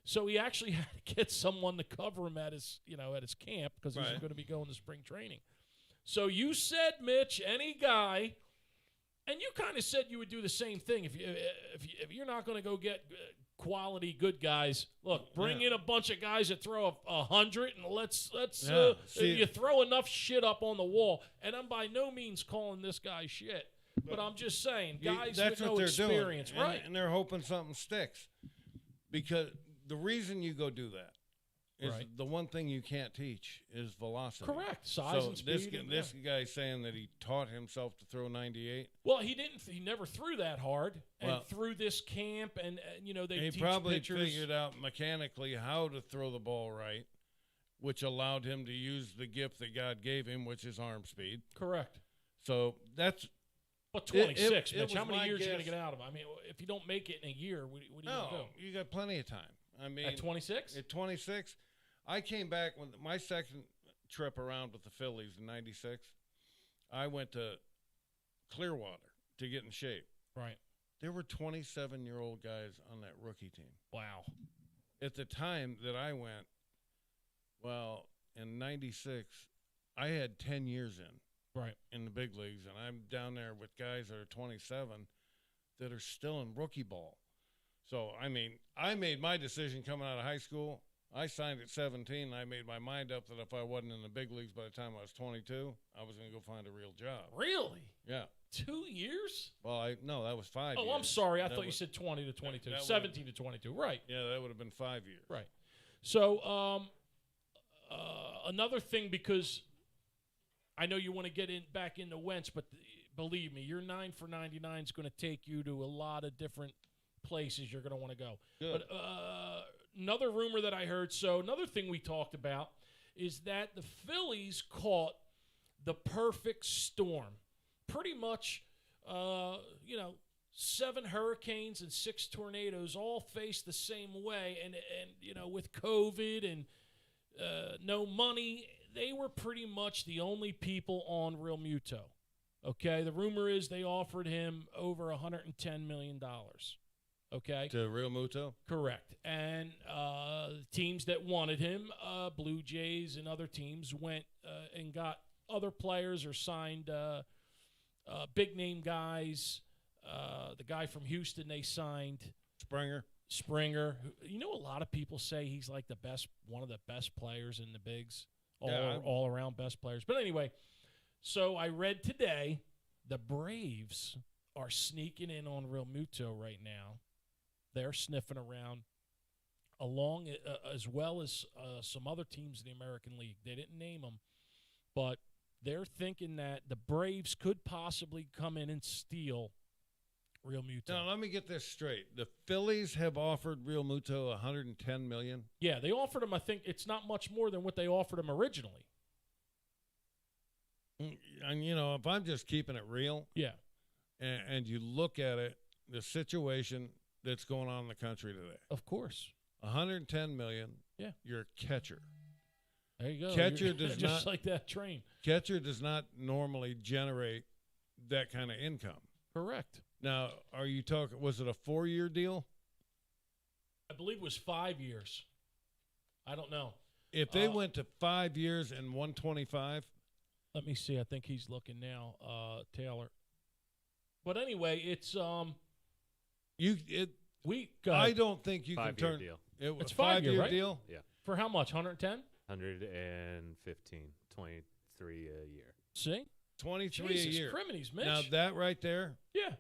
Speaker 2: So he actually had to get someone to cover him at his camp because he's going to be going to spring training. So you said, Mitch, any guy, and you kind of said you would do the same thing if you're not going to go get quality good guys. Look, bring in a bunch of guys that throw 100, and let's you throw enough shit up on the wall. And I'm by no means calling this guy shit. But I'm just saying, guys with no experience,
Speaker 1: doing.
Speaker 2: right?
Speaker 1: And they're hoping something sticks. Because the reason you go do that is the one thing you can't teach is velocity.
Speaker 2: Correct. Size and speed.
Speaker 1: This guy's saying that he taught himself to throw 98.
Speaker 2: Well, he didn't. He never threw that hard. And through this camp, and they teach
Speaker 1: he probably
Speaker 2: pitchers.
Speaker 1: figured out mechanically how to throw the ball right, which allowed him to use the gift that God gave him, which is arm speed.
Speaker 2: Correct.
Speaker 1: So that's.
Speaker 2: But 26, Mitch, how many years are you going to get out of him? I mean, if you don't make it in a year, what are you going to do?
Speaker 1: You got plenty of time. I mean,
Speaker 2: at 26?
Speaker 1: At 26, I came back when my second trip around with the Phillies in '96. I went to Clearwater to get in shape.
Speaker 2: Right.
Speaker 1: There were 27-year-old guys on that rookie team.
Speaker 2: Wow.
Speaker 1: At the time that I went, in '96, I had 10 years in the big leagues, and I'm down there with guys that are 27 that are still in rookie ball. So, I mean, I made my decision coming out of high school. I signed at 17, and I made my mind up that if I wasn't in the big leagues by the time I was 22, I was going to go find a real job.
Speaker 2: Really?
Speaker 1: Yeah.
Speaker 2: 2 years?
Speaker 1: Well, no, that was 5 years.
Speaker 2: Oh, I'm sorry. I thought you said 20 to 22. 17 to 22. Right.
Speaker 1: Yeah, that would have been 5 years.
Speaker 2: Right. So, another thing, because I know you want to get back into Wentz, but believe me, your 9 for 99 is going to take you to a lot of different places you're going to want to go.
Speaker 1: Good.
Speaker 2: But another rumor that I heard, so another thing we talked about is that the Phillies caught the perfect storm. Pretty much, 7 hurricanes and 6 tornadoes all faced the same way, and with COVID and no money, they were pretty much the only people on Real Muto. Okay, the rumor is they offered him over $110 million. Okay.
Speaker 1: To Real Muto?
Speaker 2: Correct. And teams that wanted him, Blue Jays and other teams, went and got other players are signed, big name guys. The guy from Houston they signed, Springer. You know, a lot of people say he's like one of the best players in the bigs, all around best players. But anyway, so I read today the Braves are sneaking in on Real Muto right now. They're sniffing around, along as well as some other teams in the American League. They didn't name them, but they're thinking that the Braves could possibly come in and steal Real Muto.
Speaker 1: Now, let me get this straight. The Phillies have offered Real Muto $110 million.
Speaker 2: Yeah, they offered him, I think it's not much more than what they offered him originally.
Speaker 1: And, you know, if I'm just keeping it real,
Speaker 2: yeah,
Speaker 1: and you look at it, the situation that's going on in the country today.
Speaker 2: Of course.
Speaker 1: $110 million.
Speaker 2: Yeah.
Speaker 1: You're a catcher.
Speaker 2: There you go.
Speaker 1: Catcher does
Speaker 2: just
Speaker 1: not,
Speaker 2: like that train.
Speaker 1: Catcher does not normally generate that kind of income.
Speaker 2: Correct.
Speaker 1: Now, are you talking, was it a 4-year deal?
Speaker 2: I believe it was 5 years. I don't know.
Speaker 1: If they went to 5 years and 125.
Speaker 2: Let me see. I think he's looking now, Taylor. But anyway, it's I
Speaker 1: don't think you can turn
Speaker 3: deal.
Speaker 2: It's 5 year, right?
Speaker 1: deal.
Speaker 3: Yeah.
Speaker 2: For how much? 110?
Speaker 3: 115, 23 a year.
Speaker 2: See?
Speaker 1: 23
Speaker 2: Jesus
Speaker 1: a year.
Speaker 2: Criminies, Mitch.
Speaker 1: Now that right there,
Speaker 2: yeah.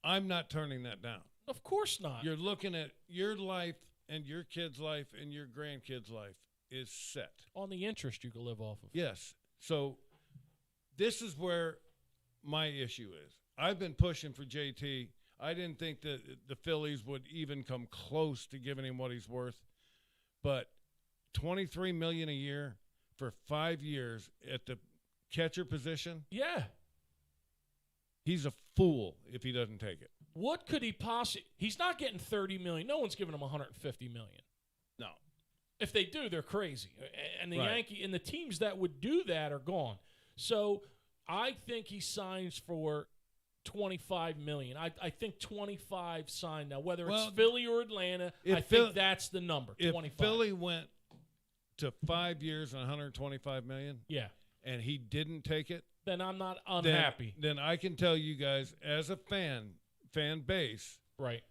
Speaker 1: I'm not turning that down.
Speaker 2: Of course not.
Speaker 1: You're looking at your life and your kid's life and your grandkid's life is set.
Speaker 2: On the interest you can live off of.
Speaker 1: Yes. So this is where my issue is. I've been pushing for JT. I didn't think that the Phillies would even come close to giving him what he's worth. But $23 million a year for 5 years at the catcher position.
Speaker 2: Yeah.
Speaker 1: He's a fool if he doesn't take it.
Speaker 2: What could he possibly – he's not getting $30 million. No one's giving him $150 million.
Speaker 1: No.
Speaker 2: If they do, they're crazy. And the
Speaker 1: Right.
Speaker 2: and the teams that would do that are gone. So I think he signs for $25 million. I think 25 signed now. Whether it's Philly or Atlanta, I think that's the number, 25.
Speaker 1: If Philly went to 5 years and $125 million,
Speaker 2: yeah,
Speaker 1: and he didn't take it,
Speaker 2: then I'm not unhappy.
Speaker 1: Then I can tell you guys, as a fan base,
Speaker 2: right,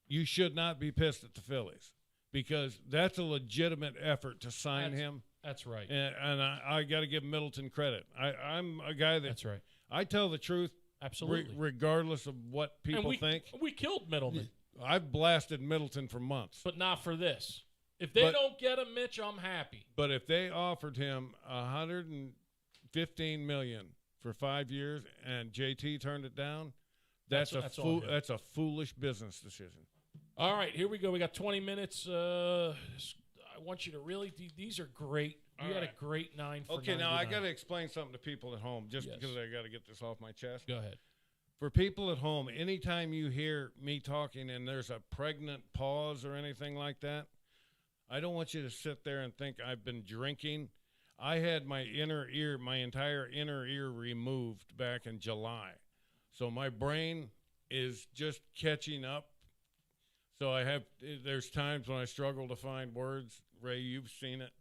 Speaker 1: you should not be pissed at the Phillies because that's a legitimate effort to sign him.
Speaker 2: That's right.
Speaker 1: And I got to give Middleton credit. I'm a guy
Speaker 2: that's right.
Speaker 1: I tell the truth.
Speaker 2: Absolutely.
Speaker 1: Regardless of what people think.
Speaker 2: We killed Middleton.
Speaker 1: I've blasted Middleton for months.
Speaker 2: But not for this. If they don't get him, Mitch, I'm happy.
Speaker 1: But if they offered him $115 million for 5 years and JT turned it down, that's a foolish business decision.
Speaker 2: All right, here we go. We got 20 minutes. I want you to really – these are great. You had a great 9 for 99.
Speaker 1: Okay, now I got to explain something to people at home because I got to get this off my chest.
Speaker 2: Go ahead.
Speaker 1: For people at home, anytime you hear me talking and there's a pregnant pause or anything like that, I don't want you to sit there and think I've been drinking. I had my entire inner ear removed back in July. So my brain is just catching up. So there's times when I struggle to find words. Ray, you've seen it.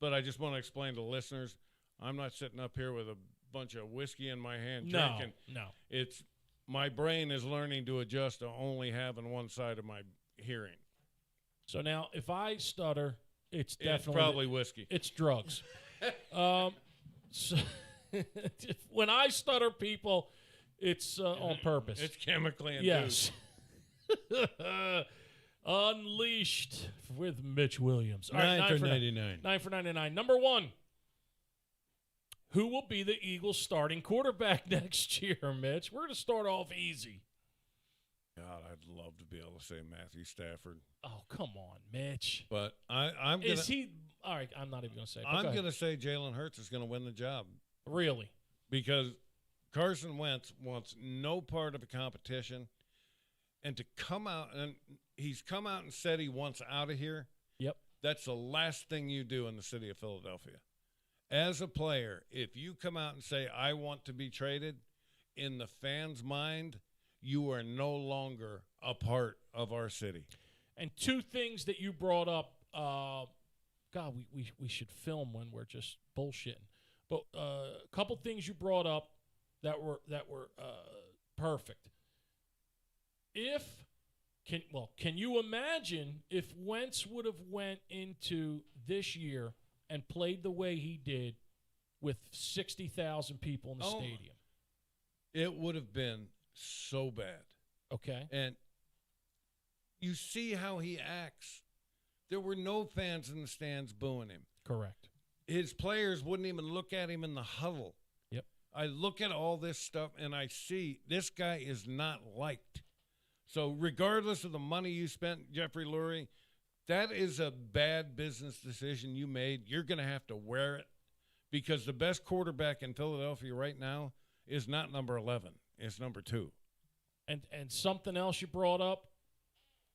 Speaker 1: But I just want to explain to listeners, I'm not sitting up here with a bunch of whiskey in my hand drinking.
Speaker 2: No.
Speaker 1: It's my brain is learning to adjust to only having one side of my hearing.
Speaker 2: So now, if I stutter, it's definitely
Speaker 1: probably whiskey.
Speaker 2: It's drugs. So when I stutter, people, it's on purpose.
Speaker 1: It's chemically induced.
Speaker 2: Yes. Unleashed with Mitch Williams. All
Speaker 1: 9 for 99.
Speaker 2: 9 for 99. Number 1. Who will be the Eagles' starting quarterback next year, Mitch? We're going to start off easy.
Speaker 1: God, I'd love to be able to say Matthew Stafford.
Speaker 2: Oh, come on, Mitch.
Speaker 1: But I'm going to.
Speaker 2: Is he? All right, I'm not even going to say it.
Speaker 1: I'm going to say Jalen Hurts is going to win the job.
Speaker 2: Really?
Speaker 1: Because Carson Wentz wants no part of the competition. And to come out, and he's come out and said he wants out of here.
Speaker 2: Yep.
Speaker 1: That's the last thing you do in the city of Philadelphia. As a player, if you come out and say, I want to be traded, in the fans' mind, you are no longer a part of our city.
Speaker 2: And 2 things that you brought up, God, we should film when we're just bullshitting. But a couple things you brought up that were perfect. Can you imagine if Wentz would have went into this year and played the way he did with 60,000 people in the stadium?
Speaker 1: It would have been so bad.
Speaker 2: Okay.
Speaker 1: And you see how he acts. There were no fans in the stands booing him.
Speaker 2: Correct.
Speaker 1: His players wouldn't even look at him in the huddle.
Speaker 2: Yep.
Speaker 1: I look at all this stuff, and I see this guy is not liked. So regardless of the money you spent, Jeffrey Lurie, that is a bad business decision you made. You're going to have to wear it because the best quarterback in Philadelphia right now is not number 11. It's number 2.
Speaker 2: And something else you brought up,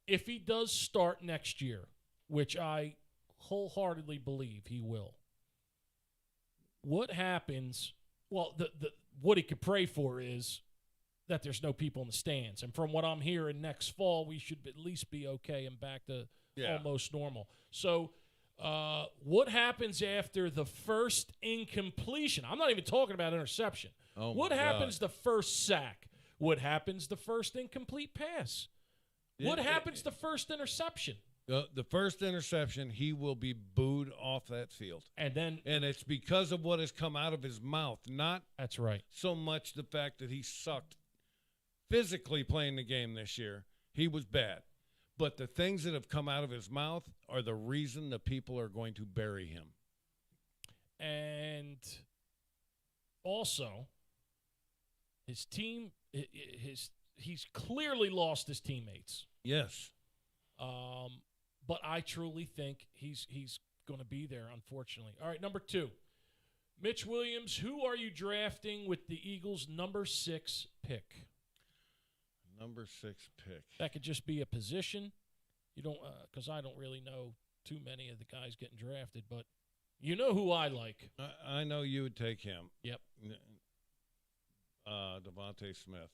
Speaker 2: if he does start next year, which I wholeheartedly believe he will, what happens? Well, what he could pray for is that there's no people in the stands. And from what I'm hearing, next fall we should at least be okay and back to almost normal. So what happens after the first incompletion? I'm not even talking about interception. What happens the first sack? What happens the first incomplete pass? What happens the first interception?
Speaker 1: The first interception, he will be booed off that field.
Speaker 2: And
Speaker 1: it's because of what has come out of his mouth, not
Speaker 2: that's right.
Speaker 1: so much the fact that he sucked physically playing the game this year. He was bad. But the things that have come out of his mouth are the reason the people are going to bury him.
Speaker 2: And also, his team, he's clearly lost his teammates.
Speaker 1: Yes.
Speaker 2: But I truly think he's going to be there, unfortunately. All right, number 2. Mitch Williams, who are you drafting with the Eagles' number 6 pick?
Speaker 1: Number 6 pick.
Speaker 2: That could just be a position. You don't, because I don't really know too many of the guys getting drafted, but you know who I like.
Speaker 1: I know you would take him.
Speaker 2: Yep.
Speaker 1: Devontae Smith.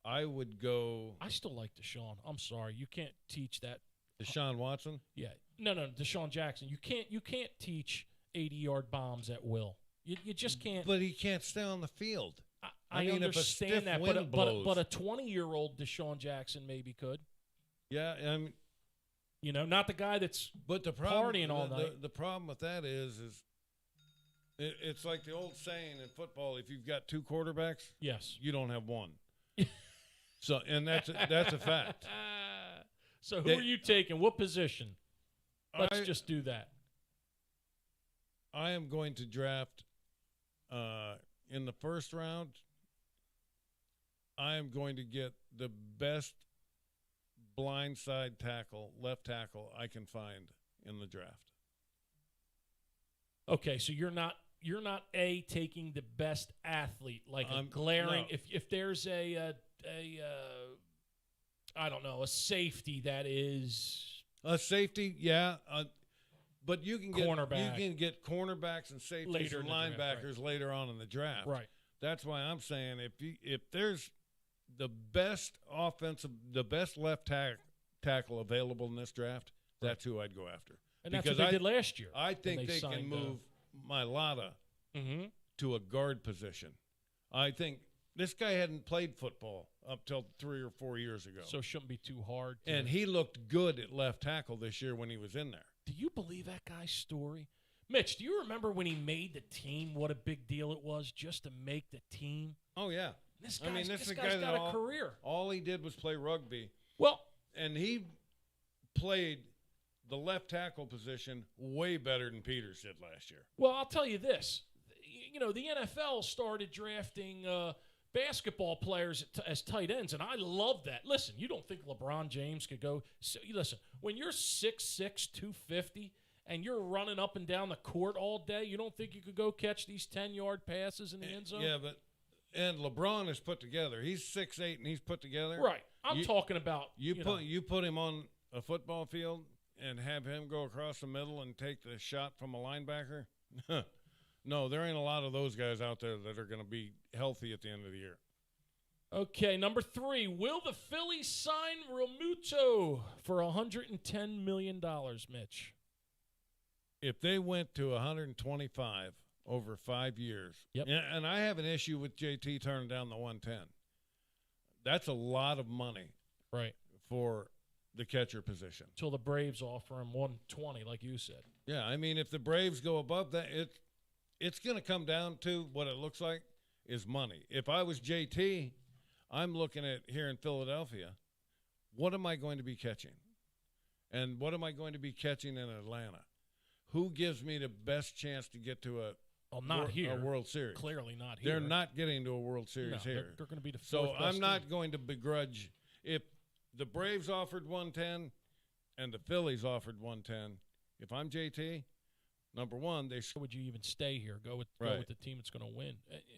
Speaker 1: I would go.
Speaker 2: I still like Deshaun. I'm sorry, you can't teach that.
Speaker 1: Deshaun Watson?
Speaker 2: Yeah. No, Deshaun Jackson. You can't teach 80-yard bombs at will. You just can't.
Speaker 1: But he can't stay on the field.
Speaker 2: I
Speaker 1: mean,
Speaker 2: understand
Speaker 1: if a
Speaker 2: that,
Speaker 1: wind
Speaker 2: but a 20-year-old Deshaun Jackson maybe could.
Speaker 1: Yeah, I mean,
Speaker 2: not the guy that's partying all night.
Speaker 1: The problem with that is it's like the old saying in football: if you've got 2 quarterbacks,
Speaker 2: yes,
Speaker 1: you don't have one. So, and that's a fact.
Speaker 2: So who are you taking? What position? Let's just do that.
Speaker 1: I am going to draft in the first round. I am going to get the best blindside tackle, left tackle I can find in the draft.
Speaker 2: Okay, so you're not taking the best athlete, like a glaring.
Speaker 1: No.
Speaker 2: If there's a I don't know, a safety that is
Speaker 1: a safety, yeah. But you can get cornerbacks and safeties
Speaker 2: later
Speaker 1: and linebackers later on in the draft.
Speaker 2: Right.
Speaker 1: That's why I'm saying if there's the best left tackle available in this draft, that's who I'd go after.
Speaker 2: And that's what they did last year.
Speaker 1: I think they can move Mailata to a guard position. I think this guy hadn't played football up till 3 or 4 years ago.
Speaker 2: So it shouldn't be too hard.
Speaker 1: And he looked good at left tackle this year when he was in there.
Speaker 2: Do you believe that guy's story? Mitch, do you remember when he made the team, what a big deal it was just to make the team?
Speaker 1: Oh, yeah.
Speaker 2: This guy's got a career.
Speaker 1: All he did was play rugby.
Speaker 2: Well,
Speaker 1: and he played the left tackle position way better than Peters did last year.
Speaker 2: Well, I'll tell you this. The NFL started drafting basketball players as tight ends, and I love that. Listen, you don't think LeBron James could go – listen, when you're 6'6", 250, and you're running up and down the court all day, you don't think you could go catch these 10-yard passes in the end zone?
Speaker 1: Yeah, and LeBron is put together. He's 6'8", and he's put together.
Speaker 2: Right. I'm talking about –
Speaker 1: You put him on a football field and have him go across the middle and take the shot from a linebacker? No, there ain't a lot of those guys out there that are going to be healthy at the end of the year.
Speaker 2: Okay, number 3. Will the Phillies sign Realmuto for $110 million, Mitch?
Speaker 1: If they went to 125 over 5 years.
Speaker 2: Yep.
Speaker 1: And I have an issue with JT turning down the 110. That's a lot of money
Speaker 2: Right.
Speaker 1: for the catcher position.
Speaker 2: Till the Braves offer him 120, like you said.
Speaker 1: Yeah, I mean, if the Braves go above that, it's going to come down to what it looks like is money. If I was JT, I'm looking at here in Philadelphia, what am I going to be catching? And what am I going to be catching in Atlanta? Who gives me the best chance to get to
Speaker 2: Not here.
Speaker 1: a World Series?
Speaker 2: Clearly not here.
Speaker 1: They're not getting to a World Series here.
Speaker 2: They're going to be the
Speaker 1: So
Speaker 2: fourth
Speaker 1: I'm
Speaker 2: best
Speaker 1: not
Speaker 2: team.
Speaker 1: going to begrudge if the Braves offered 110 and the Phillies offered 110. If I'm JT, number one, they
Speaker 2: Would you even stay here? Go with the team that's going to win.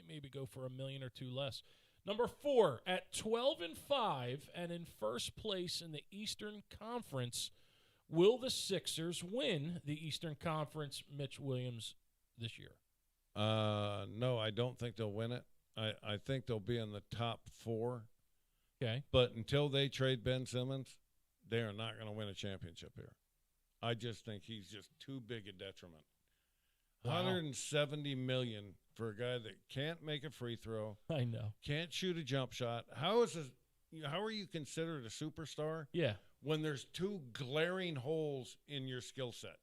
Speaker 2: Maybe go for $1 million or $2 less. Number 4 at 12-5 and in first place in the Eastern Conference. Will the Sixers win the Eastern Conference, Mitch Williams, this year?
Speaker 1: No, I don't think they'll win it. I think they'll be in the top 4.
Speaker 2: Okay.
Speaker 1: But until they trade Ben Simmons, they are not going to win a championship here. I just think he's just too big a detriment.
Speaker 2: Wow.
Speaker 1: $170 million for a guy that can't make a free throw,
Speaker 2: I know.
Speaker 1: can't shoot a jump shot. How are you considered a superstar
Speaker 2: Yeah.
Speaker 1: when there's 2 glaring holes in your skill set?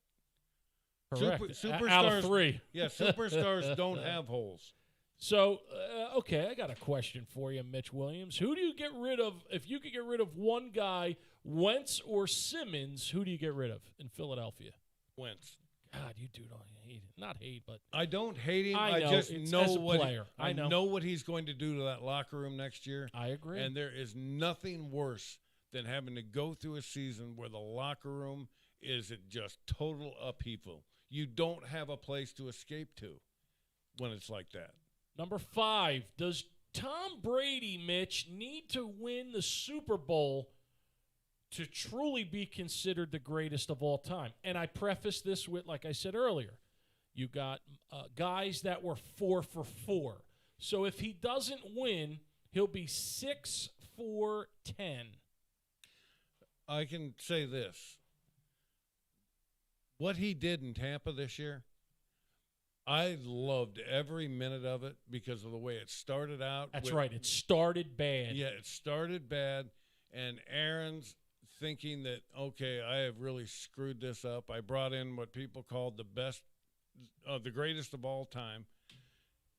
Speaker 2: Correct.
Speaker 1: Superstars,
Speaker 2: Out of 3.
Speaker 1: Yeah, superstars don't have holes.
Speaker 2: So, okay, I got a question for you, Mitch Williams. Who do you get rid of? If you could get rid of one guy, Wentz or Simmons, who do you get rid of in Philadelphia?
Speaker 1: Wentz.
Speaker 2: God, you do not hate it. Not hate, but
Speaker 1: I don't hate him.
Speaker 2: I know.
Speaker 1: just
Speaker 2: It's
Speaker 1: know
Speaker 2: as a
Speaker 1: what
Speaker 2: player. I know.
Speaker 1: what he's going to do to that locker room next year.
Speaker 2: I agree.
Speaker 1: And there is nothing worse than having to go through a season where the locker room is at just total upheaval. You don't have a place to escape to when it's like that.
Speaker 2: Number 5, does Tom Brady, Mitch, need to win the Super Bowl to truly be considered the greatest of all time? And I preface this with, like I said earlier, you got guys that were 4 for 4. So if he doesn't win, he'll be 6 for 10.
Speaker 1: I can say this. What he did in Tampa this year, I loved every minute of it because of the way it started out.
Speaker 2: That's right. It started bad.
Speaker 1: Yeah, it started bad. And Aaron's thinking that, okay, I have really screwed this up. I brought in what people called the greatest of all time.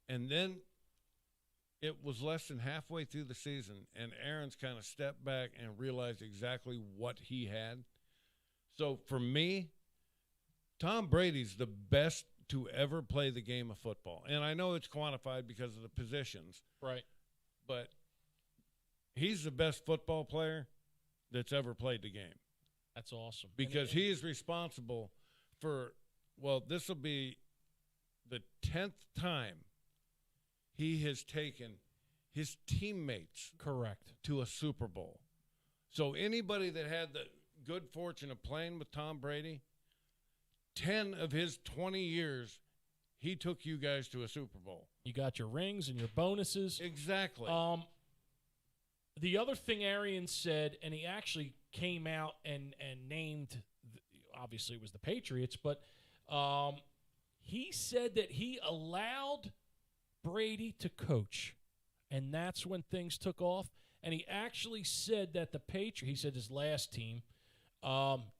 Speaker 1: And then it was less than halfway through the season, and Aaron's kind of stepped back and realized exactly what he had. So for me, Tom Brady's the best to ever play the game of football. And I know it's quantified because of the positions.
Speaker 2: Right.
Speaker 1: But he's the best football player that's ever played the game.
Speaker 2: That's awesome.
Speaker 1: Because he is responsible for, this will be the 10th time he has taken his teammates
Speaker 2: correct
Speaker 1: to a Super Bowl. So anybody that had the good fortune of playing with Tom Brady, 10 of his 20 years, he took you guys to a Super Bowl.
Speaker 2: You got your rings and your bonuses.
Speaker 1: Exactly.
Speaker 2: The other thing Arians said, and he actually came out and named, obviously it was the Patriots, but he said that he allowed Brady to coach, and that's when things took off. And he actually said that the Patriots, he said his last team,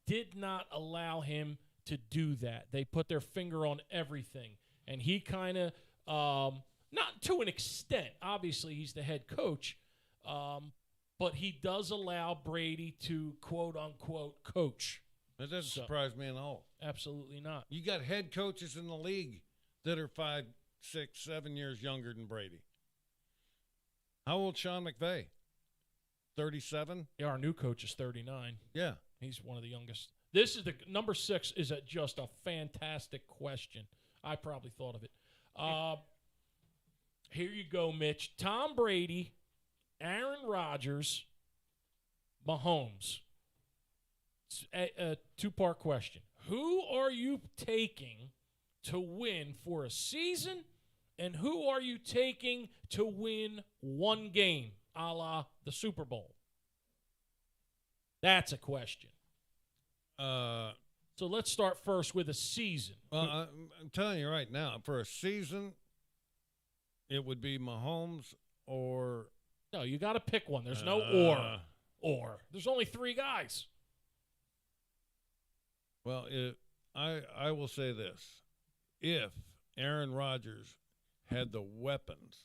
Speaker 2: did not allow him to do that. They put their finger on everything. And he kind of, not to an extent, obviously he's the head coach, but he does allow Brady to, quote-unquote, coach.
Speaker 1: That doesn't surprise me at all.
Speaker 2: Absolutely not.
Speaker 1: You got head coaches in the league that are 5, 6, 7 years younger than Brady. How old's Sean McVay? 37?
Speaker 2: Yeah, our new coach is 39.
Speaker 1: Yeah.
Speaker 2: He's one of the youngest. This is the number 6 is just a fantastic question. I probably thought of it. Here you go, Mitch. Tom Brady, Aaron Rodgers, Mahomes. It's a two-part question. Who are you taking to win for a season, and who are you taking to win one game, a la the Super Bowl? That's a question. So let's start first with a season.
Speaker 1: Well, I'm telling you right now, for a season, it would be Mahomes or
Speaker 2: No, you got to pick one. There's no or. There's only 3 guys.
Speaker 1: Well, I will say this. If Aaron Rodgers had the weapons.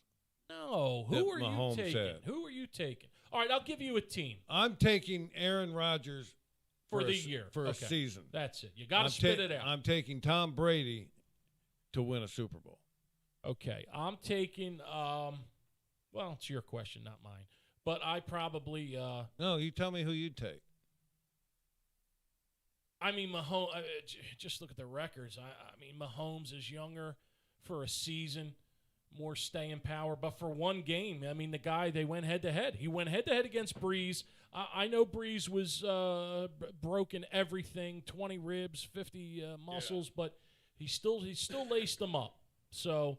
Speaker 2: No.
Speaker 1: that
Speaker 2: Who are
Speaker 1: Mahomes
Speaker 2: you taking?
Speaker 1: had.
Speaker 2: Who are you taking? All right, I'll give you a team
Speaker 1: I'm taking Aaron Rodgers
Speaker 2: for the
Speaker 1: a,
Speaker 2: year.
Speaker 1: For
Speaker 2: Okay.
Speaker 1: a season.
Speaker 2: That's it. You got to spit it out.
Speaker 1: I'm taking Tom Brady to win a Super Bowl.
Speaker 2: Okay. I'm taking well, it's your question, not mine. But I probably
Speaker 1: No, you tell me who you'd take.
Speaker 2: I mean, Mahomes, just look at the records. I mean, Mahomes is younger for a season, more staying power. But for one game, I mean, the guy, they went head-to-head. He went head-to-head against Breeze. I know Breeze was broken everything, 20 ribs, 50 muscles, but he still laced them up. So,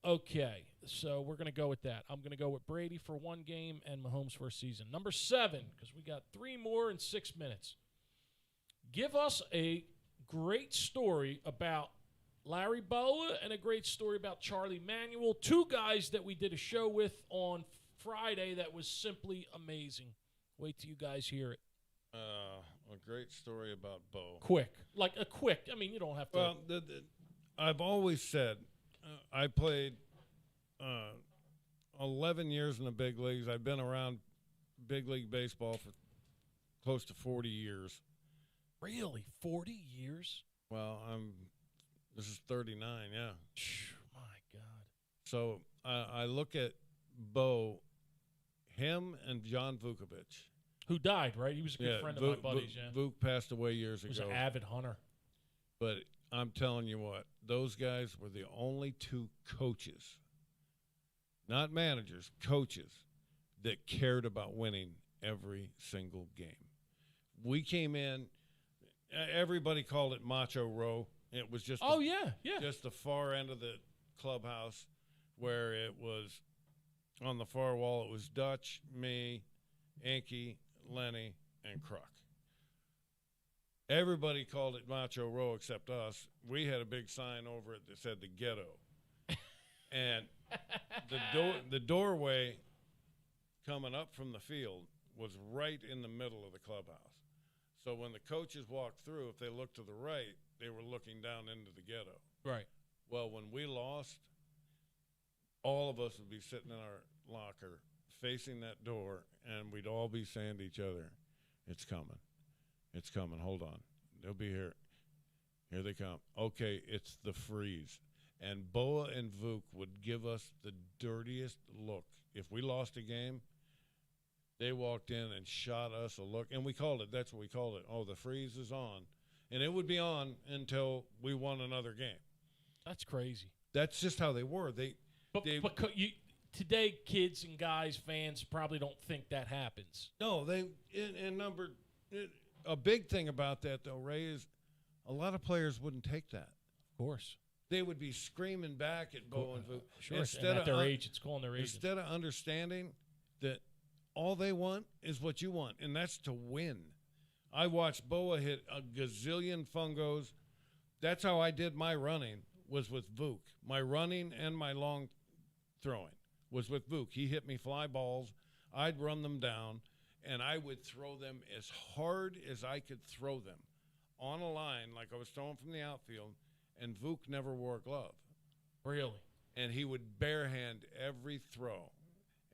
Speaker 2: okay. So we're going to go with that. I'm going to go with Brady for one game and Mahomes for a season. Number 7, because we got 3 more in 6 minutes. Give us a great story about Larry Boa and a great story about Charlie Manuel, 2 guys that we did a show with on Friday that was simply amazing. Wait till you guys hear it.
Speaker 1: A great story about Bo.
Speaker 2: Quick. Like a quick. I mean, you don't have to.
Speaker 1: Well, I've always said I played 11 years in the big leagues. I've been around big league baseball for close to 40 years.
Speaker 2: Really? 40 years?
Speaker 1: Well, this is 39, yeah.
Speaker 2: My God.
Speaker 1: So I look at Bo, him and John Vukovic.
Speaker 2: Who died, right? He was a good friend of my buddy's, yeah.
Speaker 1: Vuk passed away years ago.
Speaker 2: He was an avid hunter.
Speaker 1: But I'm telling you what, those guys were the only 2 coaches, not managers, coaches, that cared about winning every single game. We came in, everybody called it Macho Row. It was just just the far end of the clubhouse where it was on the far wall. It was Dutch, me, Enke, Lenny, and Kruk. Everybody called it Macho Row except us. We had a big sign over it that said the ghetto. And the doorway coming up from the field was right in the middle of the clubhouse. So when the coaches walked through, if they looked to the right, they were looking down into the ghetto.
Speaker 2: Right.
Speaker 1: Well, when we lost, all of us would be sitting in our locker facing that door, and we'd all be saying to each other, it's coming. It's coming. Hold on. They'll be here. Here they come. Okay, it's the freeze. And Boa and Vuk would give us the dirtiest look. If we lost a game, they walked in and shot us a look. And we called it. That's what we called it. Oh, the freeze is on. And it would be on until we won another game.
Speaker 2: That's crazy.
Speaker 1: That's just how they were.
Speaker 2: Today, kids and guys, fans probably don't think that happens.
Speaker 1: No, a big thing about that, though, Ray, is a lot of players wouldn't take that.
Speaker 2: Of course.
Speaker 1: They would be screaming back at Bo and Vuk.
Speaker 2: Sure, and at their age, it's calling their age.
Speaker 1: Instead of understanding that all they want is what you want, and that's to win. I watched Boa hit a gazillion fungos. That's how I did my running, was with Vuk. My running and my long throwing was with Vuk. He hit me fly balls. I'd run them down, and I would throw them as hard as I could throw them on a line like I was throwing from the outfield, and Vuk never wore a glove.
Speaker 2: Really?
Speaker 1: And he would barehand every throw.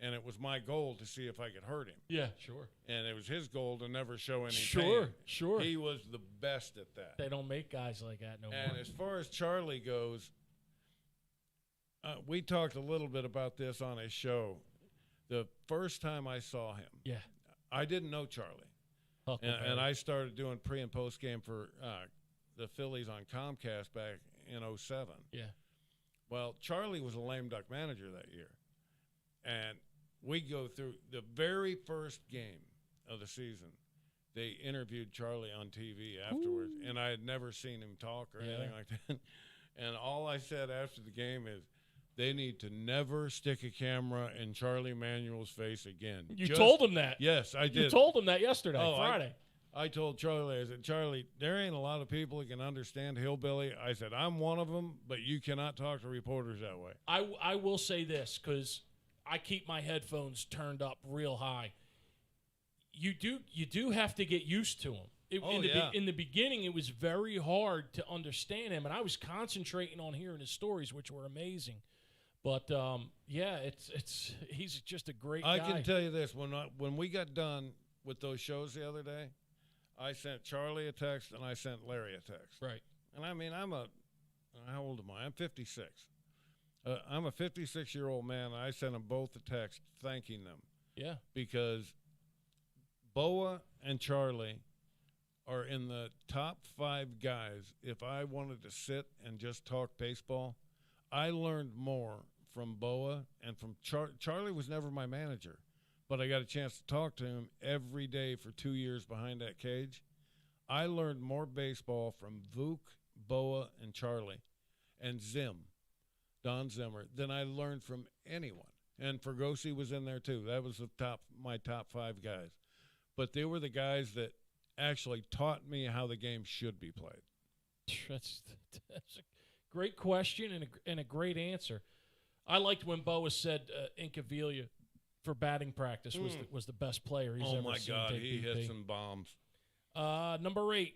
Speaker 1: And it was my goal to see if I could hurt him.
Speaker 2: Yeah, sure.
Speaker 1: And it was his goal to never show any
Speaker 2: pain. Sure.
Speaker 1: He was the best at that.
Speaker 2: They don't make guys like that no more.
Speaker 1: And as far as Charlie goes, we talked a little bit about this on his show. The first time I saw him, I didn't know Charlie. And I started doing pre- and post-game for the Phillies on Comcast back in 2007.
Speaker 2: Yeah.
Speaker 1: Well, Charlie was a lame duck manager that year. And we go through the very first game of the season. They interviewed Charlie on TV afterwards, and I had never seen him talk or anything like that. And all I said after the game is, they need to never stick a camera in Charlie Manuel's face again.
Speaker 2: You told him that?
Speaker 1: Yes, I did.
Speaker 2: You told him that yesterday, Friday.
Speaker 1: I told Charlie, I said, Charlie, there ain't a lot of people that can understand hillbilly. I said, I'm one of them, but you cannot talk to reporters that way.
Speaker 2: I will say this because I keep my headphones turned up real high. You do have to get used to him. In the beginning, it was very hard to understand him, and I was concentrating on hearing his stories, which were amazing. But he's just a great guy.
Speaker 1: I can tell you this: when we got done with those shows the other day, I sent Charlie a text and I sent Larry a text.
Speaker 2: Right.
Speaker 1: And I mean, how old am I? I'm 56. I'm a 56-year-old man. And I sent them both a text thanking them.
Speaker 2: Yeah.
Speaker 1: Because Boa and Charlie are in the top 5 guys. If I wanted to sit and just talk baseball, I learned more from Boa and from Charlie was never my manager, but I got a chance to talk to him every day for 2 years behind that cage. I learned more baseball from Vuk, Boa, and Charlie, and Don Zimmer, than I learned from anyone. And Fergosi was in there too. That was my top 5 guys. But they were the guys that actually taught me how the game should be played.
Speaker 2: That's a great question and a great answer. I liked when Boa said Incaviglia for batting practice was the best player he's ever seen.
Speaker 1: Oh, my God, he hit some bombs.
Speaker 2: Number 8,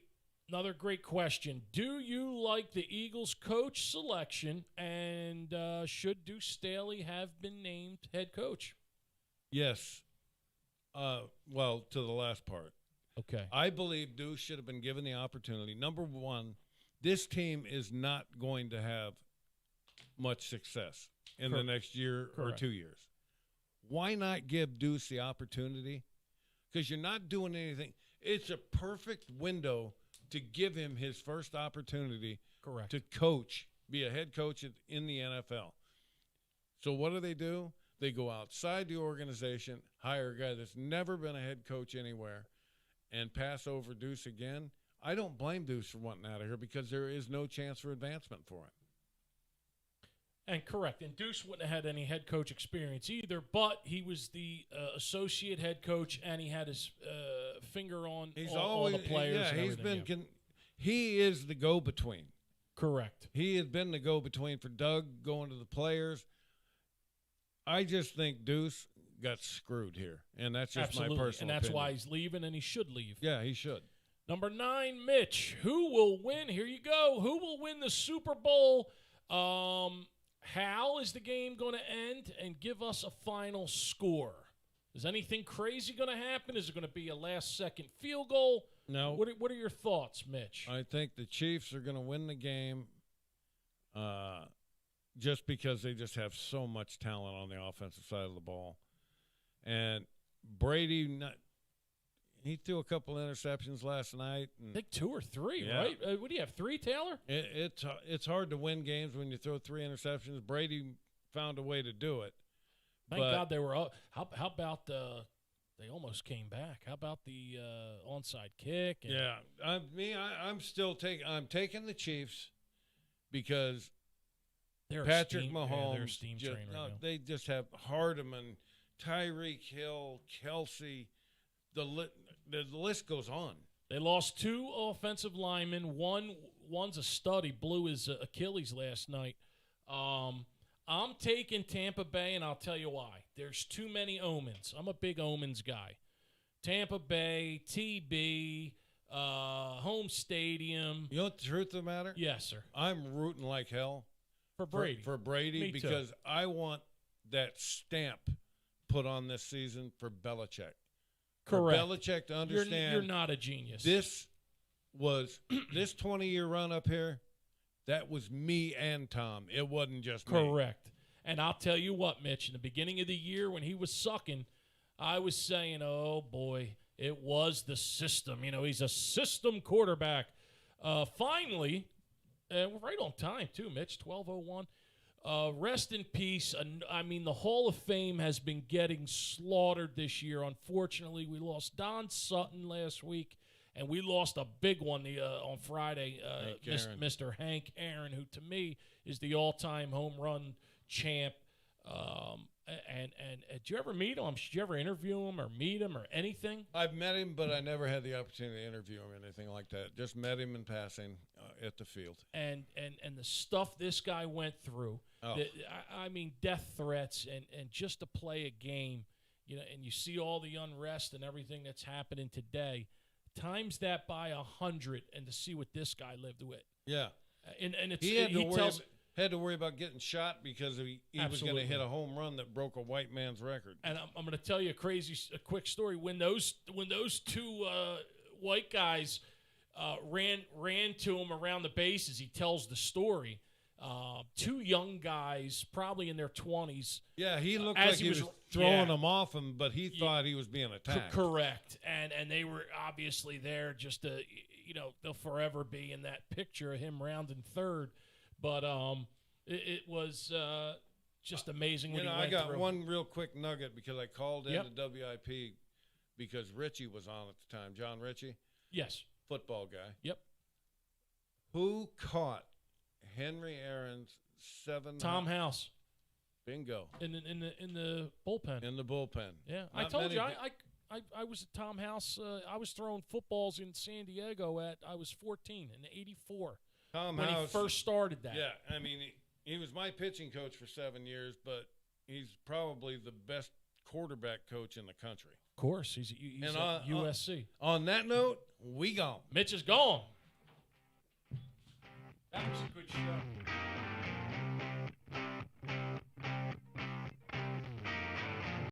Speaker 2: another great question. Do you like the Eagles coach selection, and should Deuce Staley have been named head coach?
Speaker 1: Yes. Well, to the last part.
Speaker 2: Okay.
Speaker 1: I believe Deuce should have been given the opportunity. Number one, this team is not going to have much success in the next year or 2 years. Why not give Deuce the opportunity? Because you're not doing anything. It's a perfect window to give him his first opportunity to coach, be a head coach in the NFL. So what do? They go outside the organization, hire a guy that's never been a head coach anywhere, and pass over Deuce again. I don't blame Deuce for wanting out of here because there is no chance for advancement for him.
Speaker 2: And correct. And Deuce wouldn't have had any head coach experience either, but he was the associate head coach, and he had his finger on all the players.
Speaker 1: He is the go-between.
Speaker 2: Correct.
Speaker 1: He has been the go-between for Doug going to the players. I just think Deuce got screwed here, and that's just my personal
Speaker 2: and that's
Speaker 1: opinion.
Speaker 2: why he's leaving, and he should leave.
Speaker 1: Yeah, he should.
Speaker 2: Number 9, Mitch. Who will win? Here you go. Who will win the Super Bowl? How is the game going to end? And give us a final score. Is anything crazy going to happen? Is it going to be a last-second field goal?
Speaker 1: No.
Speaker 2: What are your thoughts, Mitch?
Speaker 1: I think the Chiefs are going to win the game just because they just have so much talent on the offensive side of the ball. And Brady, he threw a couple interceptions last night. And
Speaker 2: I think 2 or 3,
Speaker 1: yeah.
Speaker 2: Right? What do you have, 3, Taylor?
Speaker 1: It's hard to win games when you throw 3 interceptions. Brady found a way to do it.
Speaker 2: Thank God they were up. How about they almost came back? How about the onside kick?
Speaker 1: Yeah, I'm still taking the Chiefs because Patrick Mahomes. They just have Hardeman, Tyreek Hill, Kelsey. The list goes on.
Speaker 2: They lost 2 offensive linemen. One's a stud. He blew his Achilles last night. I'm taking Tampa Bay, and I'll tell you why. There's too many omens. I'm a big omens guy. Tampa Bay, TB, home stadium.
Speaker 1: You know what the truth of the matter?
Speaker 2: Yes, sir.
Speaker 1: I'm rooting like hell
Speaker 2: for Brady.
Speaker 1: For Brady
Speaker 2: Me
Speaker 1: because
Speaker 2: too.
Speaker 1: I want that stamp put on this season for Belichick.
Speaker 2: Correct.
Speaker 1: For Belichick to understand
Speaker 2: you're not a genius.
Speaker 1: This was this 20-year run up here. That was me and Tom. It wasn't just me.
Speaker 2: Correct. And I'll tell you what, Mitch, in the beginning of the year when he was sucking, I was saying, oh, boy, it was the system. He's a system quarterback. Finally, we're right on time, too, Mitch, 12:01. Rest in peace. The Hall of Fame has been getting slaughtered this year. Unfortunately, we lost Don Sutton last week, and we lost a big one on Friday, Mr. Hank Aaron, who to me is the all-time home run champ. And did you ever meet him? Did you ever interview him or meet him or anything?
Speaker 1: I've met him, but I never had the opportunity to interview him or anything like that. Just met him in passing at the field.
Speaker 2: And the stuff this guy went through.
Speaker 1: Oh.
Speaker 2: I mean, death threats and just to play a game, you know, and you see all the unrest and everything that's happening today. Times that by 100, and to see what this guy lived with.
Speaker 1: Yeah.
Speaker 2: And it's,
Speaker 1: He had to worry about getting shot because he was going to hit a home run that broke a white man's record.
Speaker 2: And I'm going to tell you a quick story. When those two white guys ran to him around the bases, he tells the story. Two young guys, probably in their 20s.
Speaker 1: Yeah, he looked like he was throwing them off him, but he thought he was being attacked.
Speaker 2: Correct. And they were obviously there just to, you know, they'll forever be in that picture of him rounding third. But it was just amazing when he went through.
Speaker 1: I got one real quick nugget because I called into WIP because Richie was on at the time. John Richie?
Speaker 2: Yes.
Speaker 1: Football guy.
Speaker 2: Yep.
Speaker 1: Who caught Henry Aaron's
Speaker 2: Tom House.
Speaker 1: Bingo.
Speaker 2: In the bullpen.
Speaker 1: In the bullpen.
Speaker 2: Yeah. I told you I was at Tom House. I was throwing footballs in San Diego I was 14 in '84.
Speaker 1: Tom
Speaker 2: when
Speaker 1: House,
Speaker 2: he first started that.
Speaker 1: Yeah, I mean, he was my pitching coach for 7 years, but he's probably the best quarterback coach in the country.
Speaker 2: Of course, he's at USC.
Speaker 1: On that note, we gone.
Speaker 2: Mitch is gone. That was a good show.